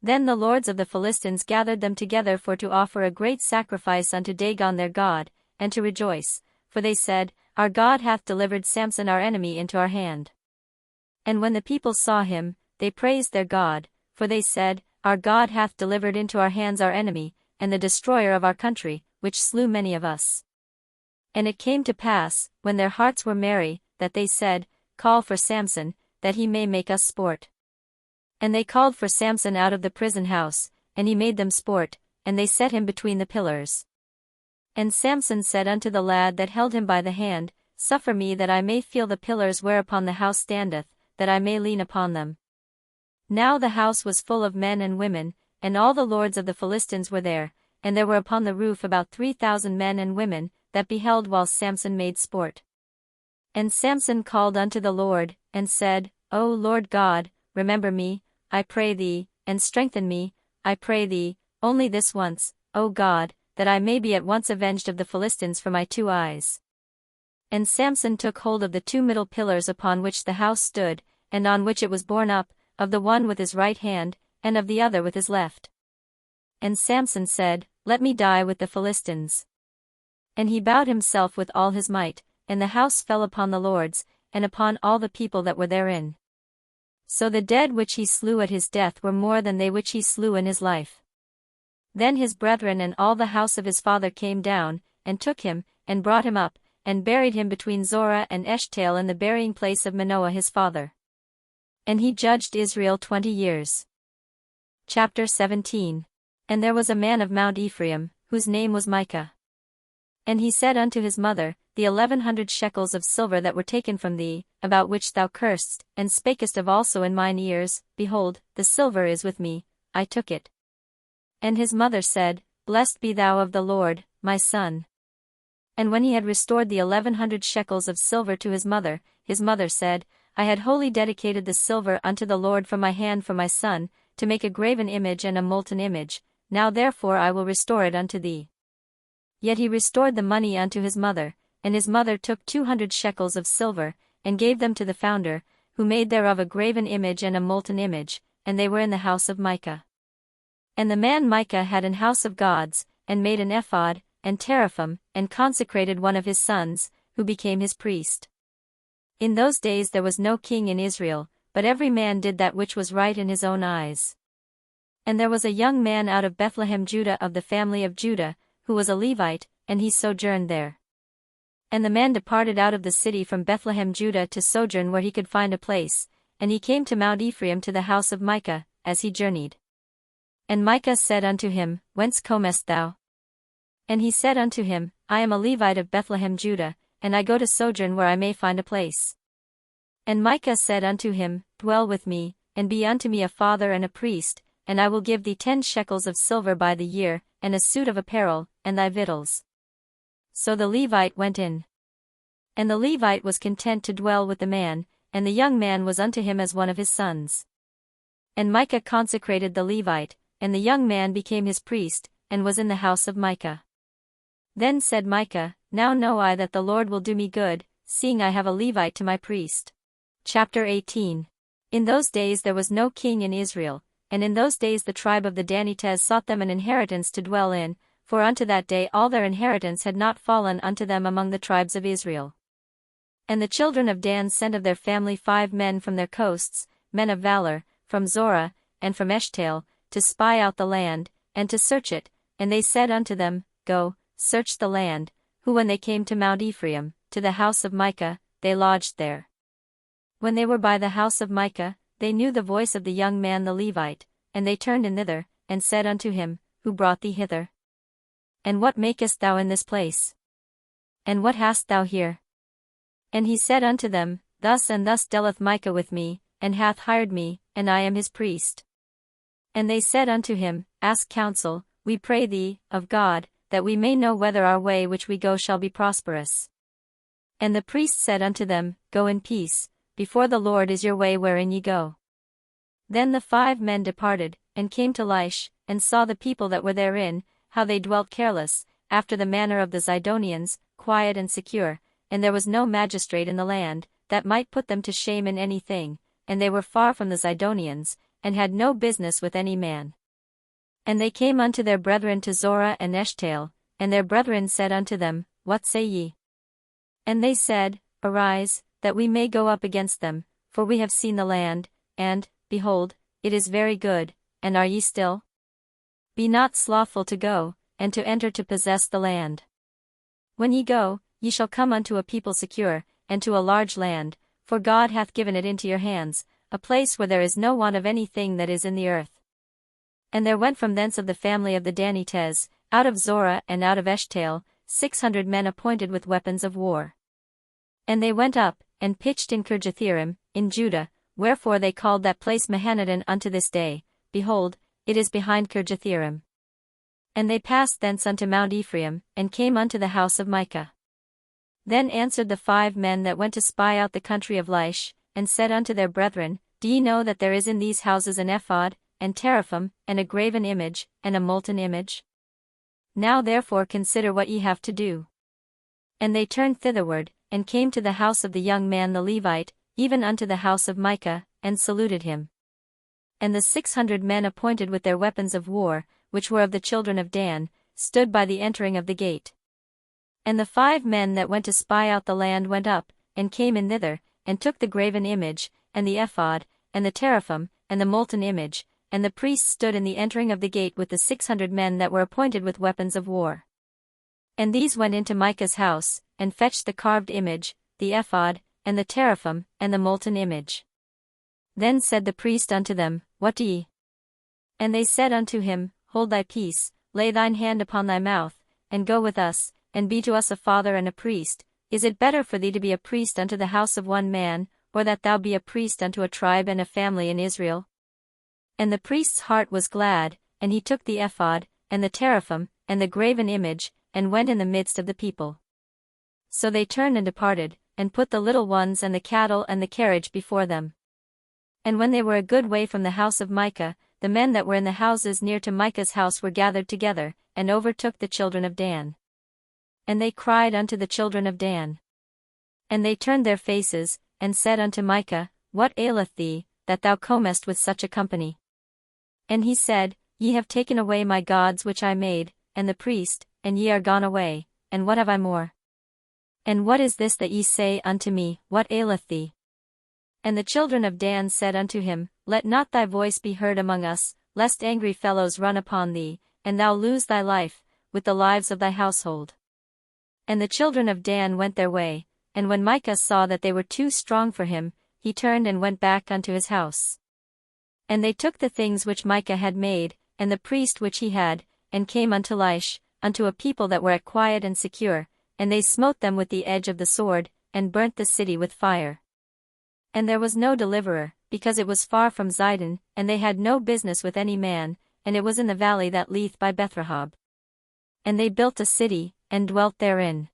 Then the lords of the Philistines gathered them together for to offer a great sacrifice unto Dagon their god, and to rejoice, for they said, Our God hath delivered Samson our enemy into our hand. And when the people saw him, they praised their God, for they said, Our God hath delivered into our hands our enemy, and the destroyer of our country, which slew many of us. And it came to pass, when their hearts were merry, that they said, Call for Samson, that he may make us sport. And they called for Samson out of the prison house, and he made them sport, and they set him between the pillars. And Samson said unto the lad that held him by the hand, Suffer me that I may feel the pillars whereupon the house standeth, that I may lean upon them. Now the house was full of men and women, and all the lords of the Philistines were there, and there were upon the roof about 3,000 men and women, that beheld while Samson made sport. And Samson called unto the Lord, and said, O Lord God, remember me, I pray thee, and strengthen me, I pray thee, only this once, O God, that I may be at once avenged of the Philistines for my 2 eyes. And Samson took hold of the 2 middle pillars upon which the house stood, and on which it was borne up, of the one with his right hand, and of the other with his left. And Samson said, Let me die with the Philistines. And he bowed himself with all his might, and the house fell upon the lords, and upon all the people that were therein. So the dead which he slew at his death were more than they which he slew in his life. Then his brethren and all the house of his father came down, and took him, and brought him up, and buried him between Zorah and Eshtaol in the burying place of Manoah his father. And he judged Israel 20 years. Chapter 17. And there was a man of Mount Ephraim, whose name was Micah. And he said unto his mother, The 1,100 shekels of silver that were taken from thee, about which thou cursedst, and spakest of also in mine ears, behold, the silver is with me, I took it. And his mother said, Blessed be thou of the Lord, my son. And when he had restored the 1,100 shekels of silver to his mother said, I had wholly dedicated the silver unto the Lord from my hand for my son, to make a graven image and a molten image, now therefore I will restore it unto thee. Yet he restored the money unto his mother, and his mother took 200 shekels of silver, and gave them to the founder, who made thereof a graven image and a molten image, and they were in the house of Micah. And the man Micah had an house of gods, and made an ephod, and teraphim, and consecrated one of his sons, who became his priest. In those days there was no king in Israel, but every man did that which was right in his own eyes. And there was a young man out of Bethlehem Judah of the family of Judah, who was a Levite, and he sojourned there. And the man departed out of the city from Bethlehem Judah to sojourn where he could find a place, and he came to Mount Ephraim to the house of Micah, as he journeyed. And Micah said unto him, Whence comest thou? And he said unto him, I am a Levite of Bethlehem Judah, and I go to sojourn where I may find a place. And Micah said unto him, Dwell with me, and be unto me a father and a priest, and I will give thee 10 shekels of silver by the year, and a suit of apparel, and thy victuals. So the Levite went in. And the Levite was content to dwell with the man, and the young man was unto him as one of his sons. And Micah consecrated the Levite, and the young man became his priest, and was in the house of Micah. Then said Micah, Now know I that the Lord will do me good, seeing I have a Levite to my priest. Chapter 18. In those days there was no king in Israel, and in those days the tribe of the Danites sought them an inheritance to dwell in, for unto that day all their inheritance had not fallen unto them among the tribes of Israel. And the children of Dan sent of their family 5 men from their coasts, men of valor, from Zorah, and from Eshtaol, to spy out the land, and to search it, and they said unto them, Go, search the land, who when they came to Mount Ephraim, to the house of Micah, they lodged there. When they were by the house of Micah, they knew the voice of the young man the Levite, and they turned in thither, and said unto him, Who brought thee hither? And what makest thou in this place? And what hast thou here? And he said unto them, Thus and thus dealeth Micah with me, and hath hired me, and I am his priest. And they said unto him, Ask counsel, we pray thee, of God, that we may know whether our way which we go shall be prosperous. And the priest said unto them, Go in peace, before the Lord is your way wherein ye go. Then the 5 men departed, and came to Laish, and saw the people that were therein, how they dwelt careless, after the manner of the Zidonians, quiet and secure, and there was no magistrate in the land, that might put them to shame in any thing, and they were far from the Zidonians, and had no business with any man. And they came unto their brethren to Zorah and Eshtaol, and their brethren said unto them, What say ye? And they said, Arise, that we may go up against them, for we have seen the land, and, behold, it is very good, and are ye still? Be not slothful to go, and to enter to possess the land. When ye go, ye shall come unto a people secure, and to a large land, for God hath given it into your hands, a place where there is no want of anything that is in the earth. And there went from thence of the family of the Danites, out of Zorah and out of Eshtaol, 600 men appointed with weapons of war. And they went up, and pitched in Kirjathjearim, in Judah, wherefore they called that place Mahaneh unto this day. Behold, it is behind Kirjathjearim. And they passed thence unto Mount Ephraim, and came unto the house of Micah. Then answered the 5 men that went to spy out the country of Laish, and said unto their brethren, Do ye know that there is in these houses an ephod, and teraphim, and a graven image, and a molten image? Now therefore consider what ye have to do. And they turned thitherward, and came to the house of the young man the Levite, even unto the house of Micah, and saluted him. And the 600 men appointed with their weapons of war, which were of the children of Dan, stood by the entering of the gate. And the 5 men that went to spy out the land went up, and came in thither, and took the graven image, and the ephod, and the teraphim, and the molten image, and the priests stood in the entering of the gate with the 600 men that were appointed with weapons of war. And these went into Micah's house, and fetched the carved image, the ephod, and the teraphim, and the molten image. Then said the priest unto them, What do ye? And they said unto him, Hold thy peace, lay thine hand upon thy mouth, and go with us, and be to us a father and a priest. Is it better for thee to be a priest unto the house of one man, or that thou be a priest unto a tribe and a family in Israel? And the priest's heart was glad, and he took the ephod, and the teraphim, and the graven image, and went in the midst of the people. So they turned and departed, and put the little ones and the cattle and the carriage before them. And when they were a good way from the house of Micah, the men that were in the houses near to Micah's house were gathered together, and overtook the children of Dan. And they cried unto the children of Dan. And they turned their faces, and said unto Micah, What aileth thee, that thou comest with such a company? And he said, Ye have taken away my gods which I made, and the priest, and ye are gone away, and what have I more? And what is this that ye say unto me, What aileth thee? And the children of Dan said unto him, Let not thy voice be heard among us, lest angry fellows run upon thee, and thou lose thy life, with the lives of thy household. And the children of Dan went their way, and when Micah saw that they were too strong for him, he turned and went back unto his house. And they took the things which Micah had made, and the priest which he had, and came unto Laish, unto a people that were at quiet and secure, and they smote them with the edge of the sword, and burnt the city with fire. And there was no deliverer, because it was far from Zidon, and they had no business with any man, and it was in the valley that lieth by Bethrehob. And they built a city, and dwelt therein.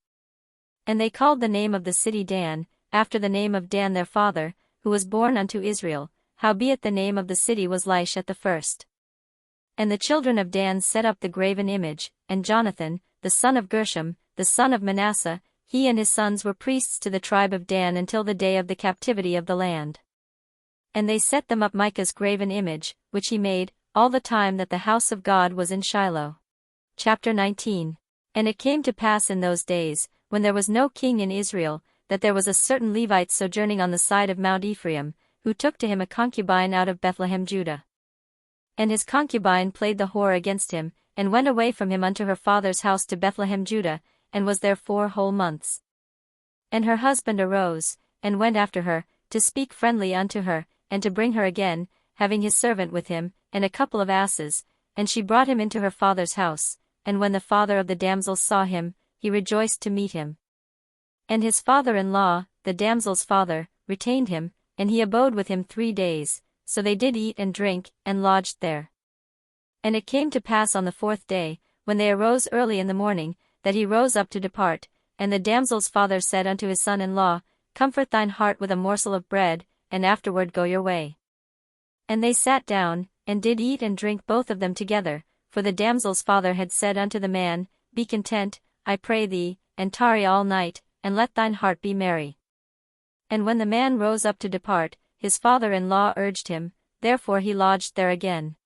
And they called the name of the city Dan, after the name of Dan their father, who was born unto Israel, howbeit the name of the city was Laish at the first. And the children of Dan set up the graven image, and Jonathan, the son of Gershom, the son of Manasseh, he and his sons were priests to the tribe of Dan until the day of the captivity of the land. And they set them up Micah's graven image, which he made, all the time that the house of God was in Shiloh. Chapter 19. And it came to pass in those days, when there was no king in Israel, that there was a certain Levite sojourning on the side of Mount Ephraim, who took to him a concubine out of Bethlehem Judah. And his concubine played the whore against him, and went away from him unto her father's house to Bethlehem Judah, and was there 4 whole months. And her husband arose, and went after her, to speak friendly unto her, and to bring her again, having his servant with him, and a couple of asses, and she brought him into her father's house, and when the father of the damsels saw him, he rejoiced to meet him. And his father-in-law, the damsel's father, retained him, and he abode with him 3 days, so they did eat and drink, and lodged there. And it came to pass on the 4th day, when they arose early in the morning, that he rose up to depart, and the damsel's father said unto his son-in-law, Comfort thine heart with a morsel of bread, and afterward go your way. And they sat down, and did eat and drink both of them together, for the damsel's father had said unto the man, Be content, I pray thee, and tarry all night, and let thine heart be merry. And when the man rose up to depart, his father-in-law urged him, therefore he lodged there again.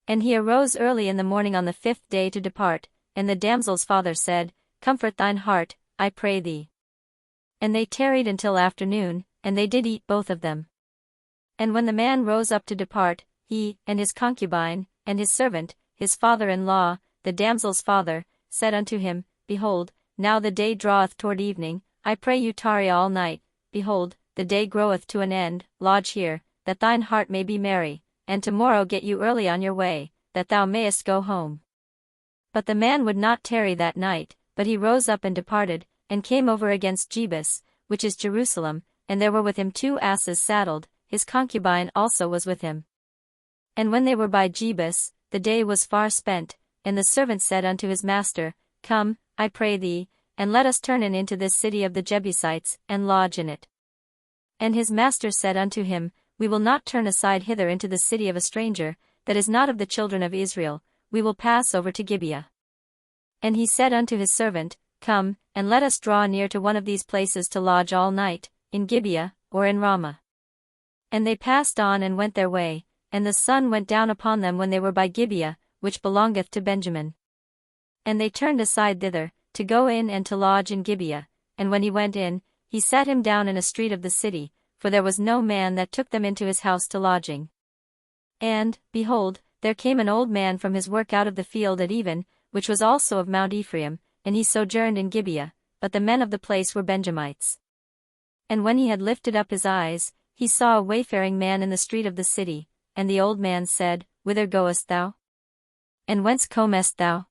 And he arose early in the morning on the 5th day to depart, and the damsel's father said, Comfort thine heart, I pray thee. And they tarried until afternoon, and they did eat both of them. And when the man rose up to depart, he, and his concubine, and his servant, his father-in-law, the damsel's father, said unto him, Behold, now the day draweth toward evening, I pray you tarry all night, behold, the day groweth to an end, lodge here, that thine heart may be merry, and tomorrow get you early on your way, that thou mayest go home. But the man would not tarry that night, but he rose up and departed, and came over against Jebus, which is Jerusalem, and there were with him 2 asses saddled, his concubine also was with him. And when they were by Jebus, the day was far spent, and the servant said unto his master, Come, I pray thee, and let us turn in into this city of the Jebusites, and lodge in it. And his master said unto him, We will not turn aside hither into the city of a stranger, that is not of the children of Israel, we will pass over to Gibeah. And he said unto his servant, Come, and let us draw near to one of these places to lodge all night, in Gibeah, or in Ramah. And they passed on and went their way, and the sun went down upon them when they were by Gibeah, which belongeth to Benjamin. And they turned aside thither, to go in and to lodge in Gibeah, and when he went in, he sat him down in a street of the city, for there was no man that took them into his house to lodging. And, behold, there came an old man from his work out of the field at even, which was also of Mount Ephraim, and he sojourned in Gibeah, but the men of the place were Benjamites. And when he had lifted up his eyes, he saw a wayfaring man in the street of the city, and the old man said, Whither goest thou? And whence comest thou?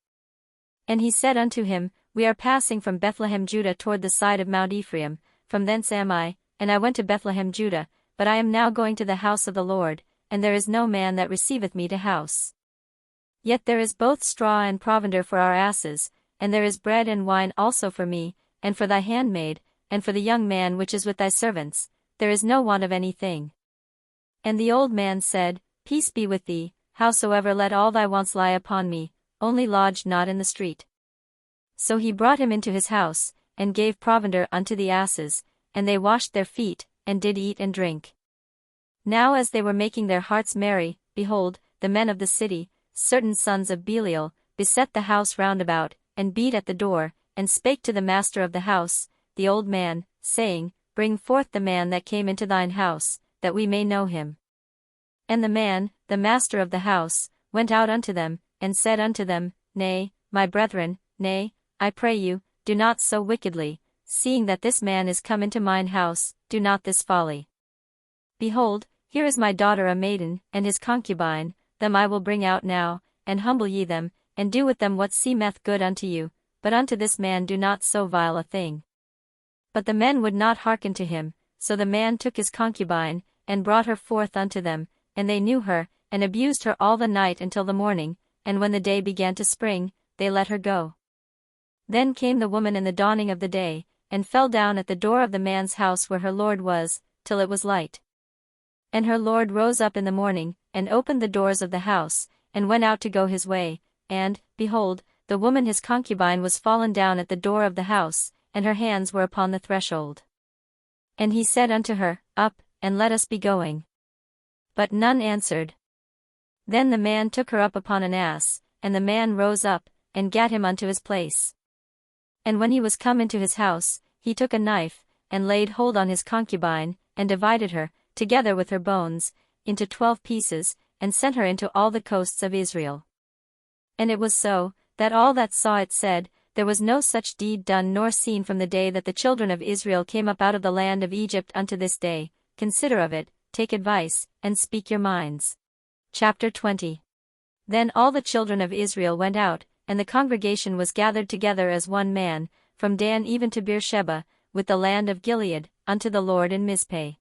And he said unto him, We are passing from Bethlehem Judah toward the side of Mount Ephraim, from thence am I, and I went to Bethlehem Judah, but I am now going to the house of the Lord, and there is no man that receiveth me to house. Yet there is both straw and provender for our asses, and there is bread and wine also for me, and for thy handmaid, and for the young man which is with thy servants, there is no want of anything. And the old man said, Peace be with thee, howsoever let all thy wants lie upon me, only lodge not in the street. So he brought him into his house, and gave provender unto the asses, and they washed their feet, and did eat and drink. Now as they were making their hearts merry, behold, the men of the city, certain sons of Belial, beset the house round about, and beat at the door, and spake to the master of the house, the old man, saying, Bring forth the man that came into thine house, that we may know him. And the man, the master of the house, went out unto them, and said unto them, Nay, my brethren, nay, I pray you, do not so wickedly, seeing that this man is come into mine house, do not this folly. Behold, here is my daughter a maiden, and his concubine, them I will bring out now, and humble ye them, and do with them what seemeth good unto you, but unto this man do not so vile a thing. But the men would not hearken to him, so the man took his concubine, and brought her forth unto them, and they knew her, and abused her all the night until the morning, and when the day began to spring, they let her go. Then came the woman in the dawning of the day, and fell down at the door of the man's house where her lord was, till it was light. And her lord rose up in the morning, and opened the doors of the house, and went out to go his way, and, behold, the woman his concubine was fallen down at the door of the house, and her hands were upon the threshold. And he said unto her, Up, and let us be going. But none answered. Then the man took her up upon an ass, and the man rose up, and gat him unto his place. And when he was come into his house, he took a knife, and laid hold on his concubine, and divided her, together with her bones, into 12 pieces, and sent her into all the coasts of Israel. And it was so, that all that saw it said, There was no such deed done nor seen from the day that the children of Israel came up out of the land of Egypt unto this day. Consider of it, take advice, and speak your minds. Chapter 20. Then all the children of Israel went out, and the congregation was gathered together as one man, from Dan even to Beersheba, with the land of Gilead, unto the Lord in Mizpeh.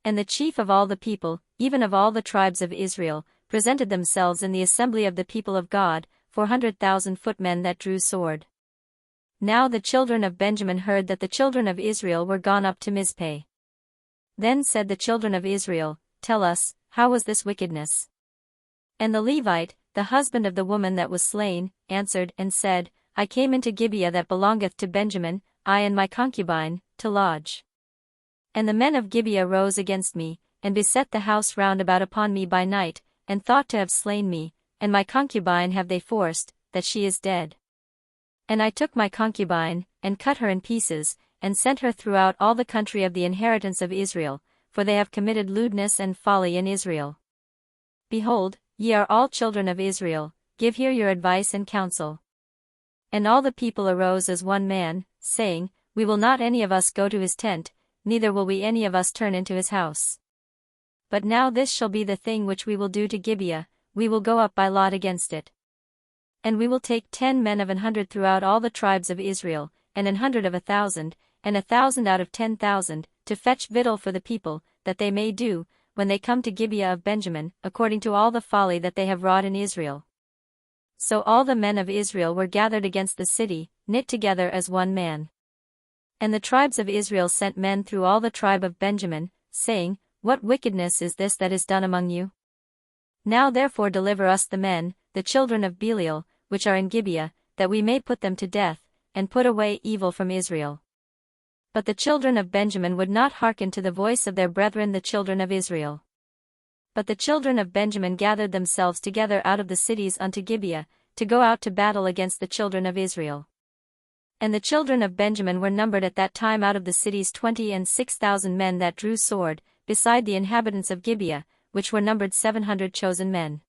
And the chief of all the people, even of all the tribes of Israel, presented themselves in the assembly of the people of God, 400,000 footmen that drew sword. Now the children of Benjamin heard that the children of Israel were gone up to Mizpeh. Then said the children of Israel, Tell us, how was this wickedness? And the Levite, the husband of the woman that was slain, answered and said, I came into Gibeah that belongeth to Benjamin, I and my concubine, to lodge. And the men of Gibeah rose against me, and beset the house round about upon me by night, and thought to have slain me, and my concubine have they forced, that she is dead. And I took my concubine, and cut her in pieces, and sent her throughout all the country of the inheritance of Israel, for they have committed lewdness and folly in Israel. Behold, ye are all children of Israel, give here your advice and counsel. And all the people arose as one man, saying, We will not any of us go to his tent, neither will we any of us turn into his house. But now this shall be the thing which we will do to Gibeah, we will go up by lot against it. And we will take 10 men of 100 throughout all the tribes of Israel, and 100 of 1,000, and 1,000 out of 10,000, to fetch victual for the people, that they may do, when they come to Gibeah of Benjamin, according to all the folly that they have wrought in Israel. So all the men of Israel were gathered against the city, knit together as one man. And the tribes of Israel sent men through all the tribe of Benjamin, saying, What wickedness is this that is done among you? Now therefore deliver us the men, the children of Belial, which are in Gibeah, that we may put them to death, and put away evil from Israel. But the children of Benjamin would not hearken to the voice of their brethren the children of Israel. But the children of Benjamin gathered themselves together out of the cities unto Gibeah, to go out to battle against the children of Israel. And the children of Benjamin were numbered at that time out of the cities 26,000 men that drew sword, beside the inhabitants of Gibeah, which were numbered 700 chosen men.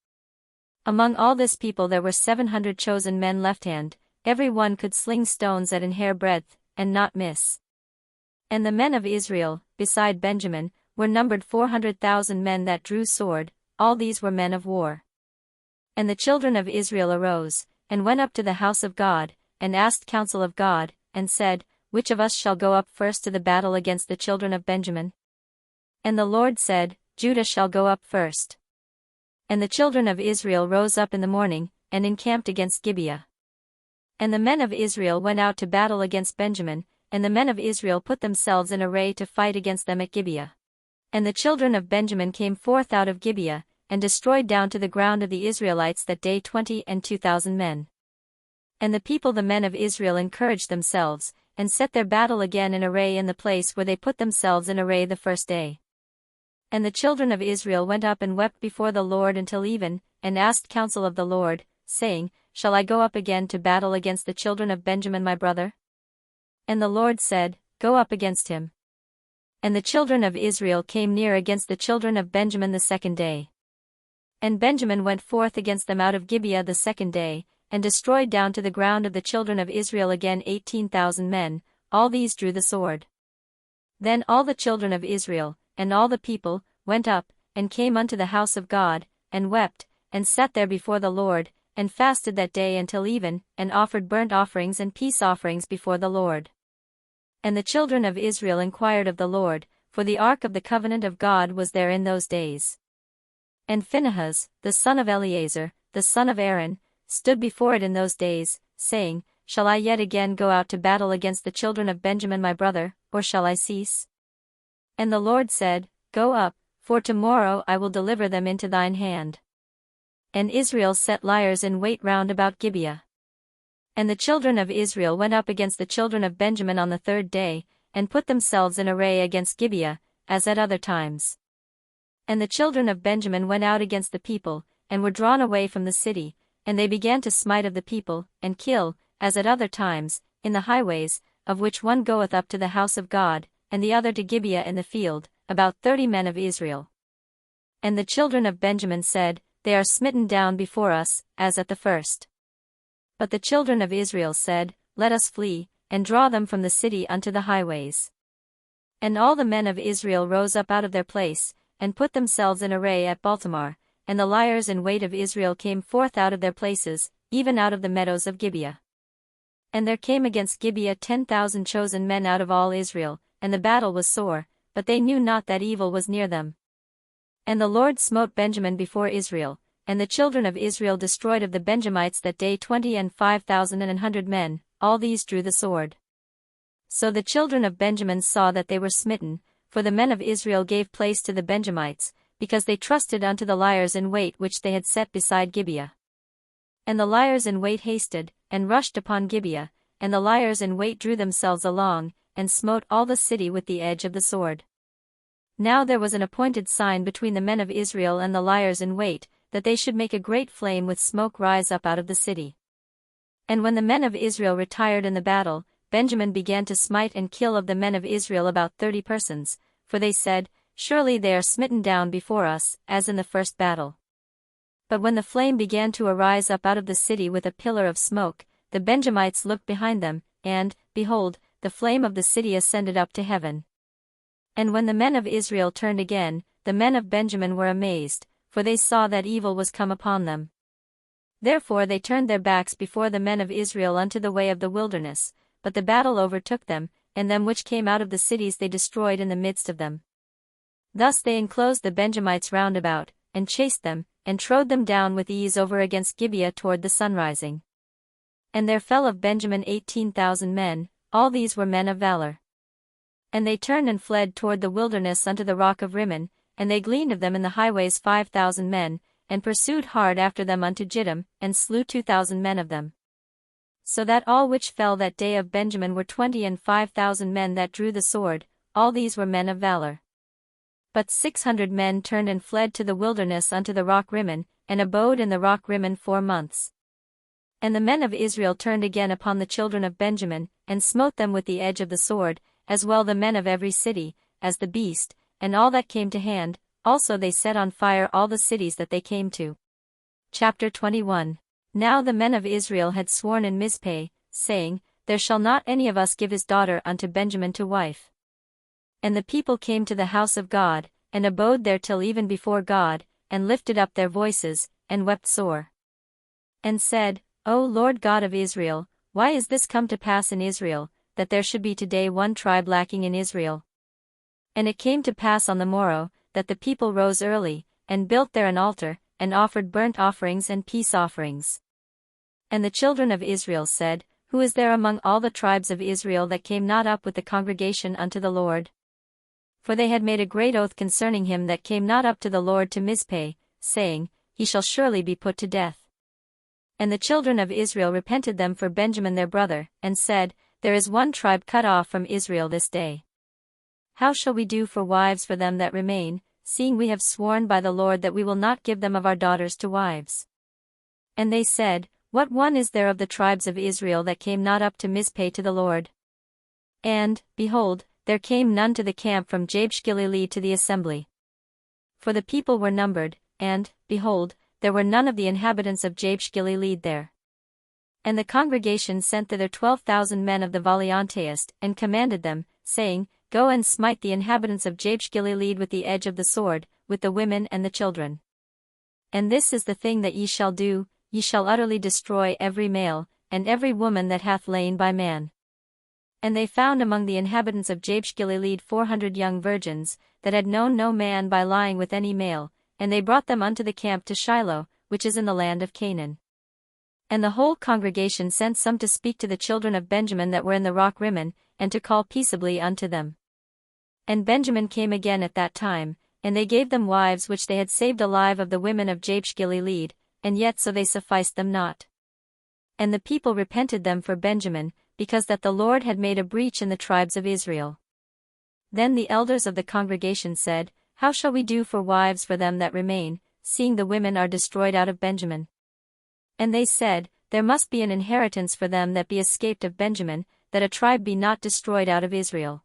Among all this people there were 700 chosen men left-hand, every one could sling stones at an hair breadth, and not miss. And the men of Israel, beside Benjamin, were numbered 400,000 men that drew sword, all these were men of war. And the children of Israel arose, and went up to the house of God, and asked counsel of God, and said, Which of us shall go up first to the battle against the children of Benjamin? And the Lord said, Judah shall go up first. And the children of Israel rose up in the morning, and encamped against Gibeah. And the men of Israel went out to battle against Benjamin, and the men of Israel put themselves in array to fight against them at Gibeah. And the children of Benjamin came forth out of Gibeah, and destroyed down to the ground of the Israelites that day 22,000 men. And the people the men of Israel encouraged themselves, and set their battle again in array in the place where they put themselves in array the first day. And the children of Israel went up and wept before the Lord until even, and asked counsel of the Lord, saying, Shall I go up again to battle against the children of Benjamin my brother? And the Lord said, Go up against him. And the children of Israel came near against the children of Benjamin the second day. And Benjamin went forth against them out of Gibeah the second day, and destroyed down to the ground of the children of Israel again 18,000 men, all these drew the sword. Then all the children of Israel, and all the people, went up, and came unto the house of God, and wept, and sat there before the Lord, and fasted that day until even, and offered burnt offerings and peace offerings before the Lord. And the children of Israel inquired of the Lord, for the ark of the covenant of God was there in those days. And Phinehas, the son of Eleazar, the son of Aaron, stood before it in those days, saying, Shall I yet again go out to battle against the children of Benjamin my brother, or shall I cease? And the Lord said, Go up, for tomorrow I will deliver them into thine hand. And Israel set liers in wait round about Gibeah. And the children of Israel went up against the children of Benjamin on the third day, and put themselves in array against Gibeah, as at other times. And the children of Benjamin went out against the people, and were drawn away from the city, and they began to smite of the people, and kill, as at other times, in the highways, of which one goeth up to the house of God, and the other to Gibeah in the field, about 30 men of Israel. And the children of Benjamin said, They are smitten down before us, as at the first. But the children of Israel said, Let us flee, and draw them from the city unto the highways. And all the men of Israel rose up out of their place, and put themselves in array at Baltamar, and the liers in wait of Israel came forth out of their places, even out of the meadows of Gibeah. And there came against Gibeah 10,000 chosen men out of all Israel, and the battle was sore, but they knew not that evil was near them. And the Lord smote Benjamin before Israel, and the children of Israel destroyed of the Benjamites that day 25,100 men, all these drew the sword. So the children of Benjamin saw that they were smitten, for the men of Israel gave place to the Benjamites, because they trusted unto the liers in wait which they had set beside Gibeah. And the liers in wait hasted, and rushed upon Gibeah, and the liers in wait drew themselves along, and smote all the city with the edge of the sword. Now there was an appointed sign between the men of Israel and the liers in wait, that they should make a great flame with smoke rise up out of the city. And when the men of Israel retired in the battle, Benjamin began to smite and kill of the men of Israel about 30 persons, for they said, Surely they are smitten down before us, as in the first battle. But when the flame began to arise up out of the city with a pillar of smoke, the Benjamites looked behind them, and, behold, the flame of the city ascended up to heaven. And when the men of Israel turned again, the men of Benjamin were amazed, for they saw that evil was come upon them. Therefore they turned their backs before the men of Israel unto the way of the wilderness, but the battle overtook them, and them which came out of the cities they destroyed in the midst of them. Thus they enclosed the Benjamites round about, and chased them, and trode them down with ease over against Gibeah toward the sunrising. And there fell of Benjamin 18,000 men, all these were men of valor. And they turned and fled toward the wilderness unto the rock of Rimmon, and they gleaned of them in the highways 5,000 men, and pursued hard after them unto Jiddim, and slew 2,000 men of them. So that all which fell that day of Benjamin were 25,000 men that drew the sword, all these were men of valor. But 600 men turned and fled to the wilderness unto the rock Rimmon, and abode in the rock Rimmon 4 months. And the men of Israel turned again upon the children of Benjamin, and smote them with the edge of the sword, as well the men of every city, as the beast, and all that came to hand, also they set on fire all the cities that they came to. Chapter 21. Now the men of Israel had sworn in Mizpeh, saying, There shall not any of us give his daughter unto Benjamin to wife. And the people came to the house of God, and abode there till even before God, and lifted up their voices, and wept sore. And said, O Lord God of Israel, why is this come to pass in Israel, that there should be today one tribe lacking in Israel? And it came to pass on the morrow, that the people rose early, and built there an altar, and offered burnt offerings and peace offerings. And the children of Israel said, Who is there among all the tribes of Israel that came not up with the congregation unto the Lord? For they had made a great oath concerning him that came not up to the Lord to Mizpeh, saying, He shall surely be put to death. And the children of Israel repented them for Benjamin their brother, and said, There is one tribe cut off from Israel this day. How shall we do for wives for them that remain, seeing we have sworn by the Lord that we will not give them of our daughters to wives? And they said, What one is there of the tribes of Israel that came not up to Mizpeh to the Lord? And, behold, there came none to the camp from Jabesh Gilead to the assembly. For the people were numbered, and, behold, there were none of the inhabitants of Jabesh Gilead there. And the congregation sent thither 12,000 men of the valiantest, and commanded them, saying, Go and smite the inhabitants of Jabesh Gilead with the edge of the sword, with the women and the children. And this is the thing that ye shall do, ye shall utterly destroy every male, and every woman that hath lain by man. And they found among the inhabitants of Jabesh Gilead 400 young virgins, that had known no man by lying with any male, and they brought them unto the camp to Shiloh, which is in the land of Canaan. And the whole congregation sent some to speak to the children of Benjamin that were in the rock Rimmon, and to call peaceably unto them. And Benjamin came again at that time, and they gave them wives which they had saved alive of the women of Jabesh Gilead, and yet so they sufficed them not. And the people repented them for Benjamin, because that the Lord had made a breach in the tribes of Israel. Then the elders of the congregation said, How shall we do for wives for them that remain, seeing the women are destroyed out of Benjamin? And they said, There must be an inheritance for them that be escaped of Benjamin, that a tribe be not destroyed out of Israel.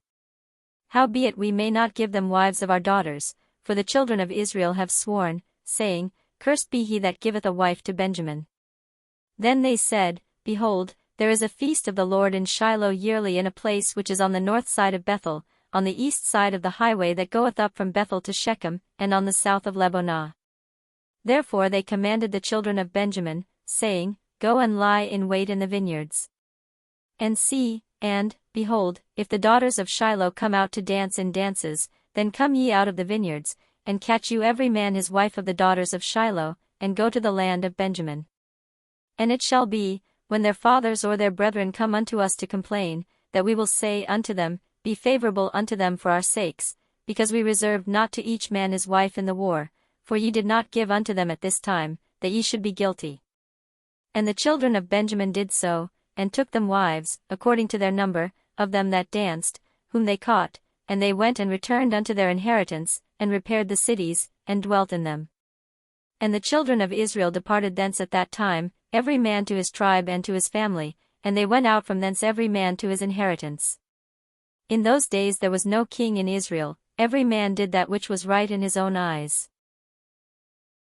Howbeit we may not give them wives of our daughters, for the children of Israel have sworn, saying, Cursed be he that giveth a wife to Benjamin. Then they said, Behold, there is a feast of the Lord in Shiloh yearly in a place which is on the north side of Bethel, on the east side of the highway that goeth up from Bethel to Shechem, and on the south of Lebonah. Therefore they commanded the children of Benjamin, saying, Go and lie in wait in the vineyards. And see, and, behold, if the daughters of Shiloh come out to dance in dances, then come ye out of the vineyards, and catch you every man his wife of the daughters of Shiloh, and go to the land of Benjamin. And it shall be, when their fathers or their brethren come unto us to complain, that we will say unto them, Be favorable unto them for our sakes, because we reserved not to each man his wife in the war, for ye did not give unto them at this time, that ye should be guilty. And the children of Benjamin did so, and took them wives, according to their number, of them that danced, whom they caught, and they went and returned unto their inheritance, and repaired the cities, and dwelt in them. And the children of Israel departed thence at that time, every man to his tribe and to his family, and they went out from thence every man to his inheritance. In those days there was no king in Israel, every man did that which was right in his own eyes.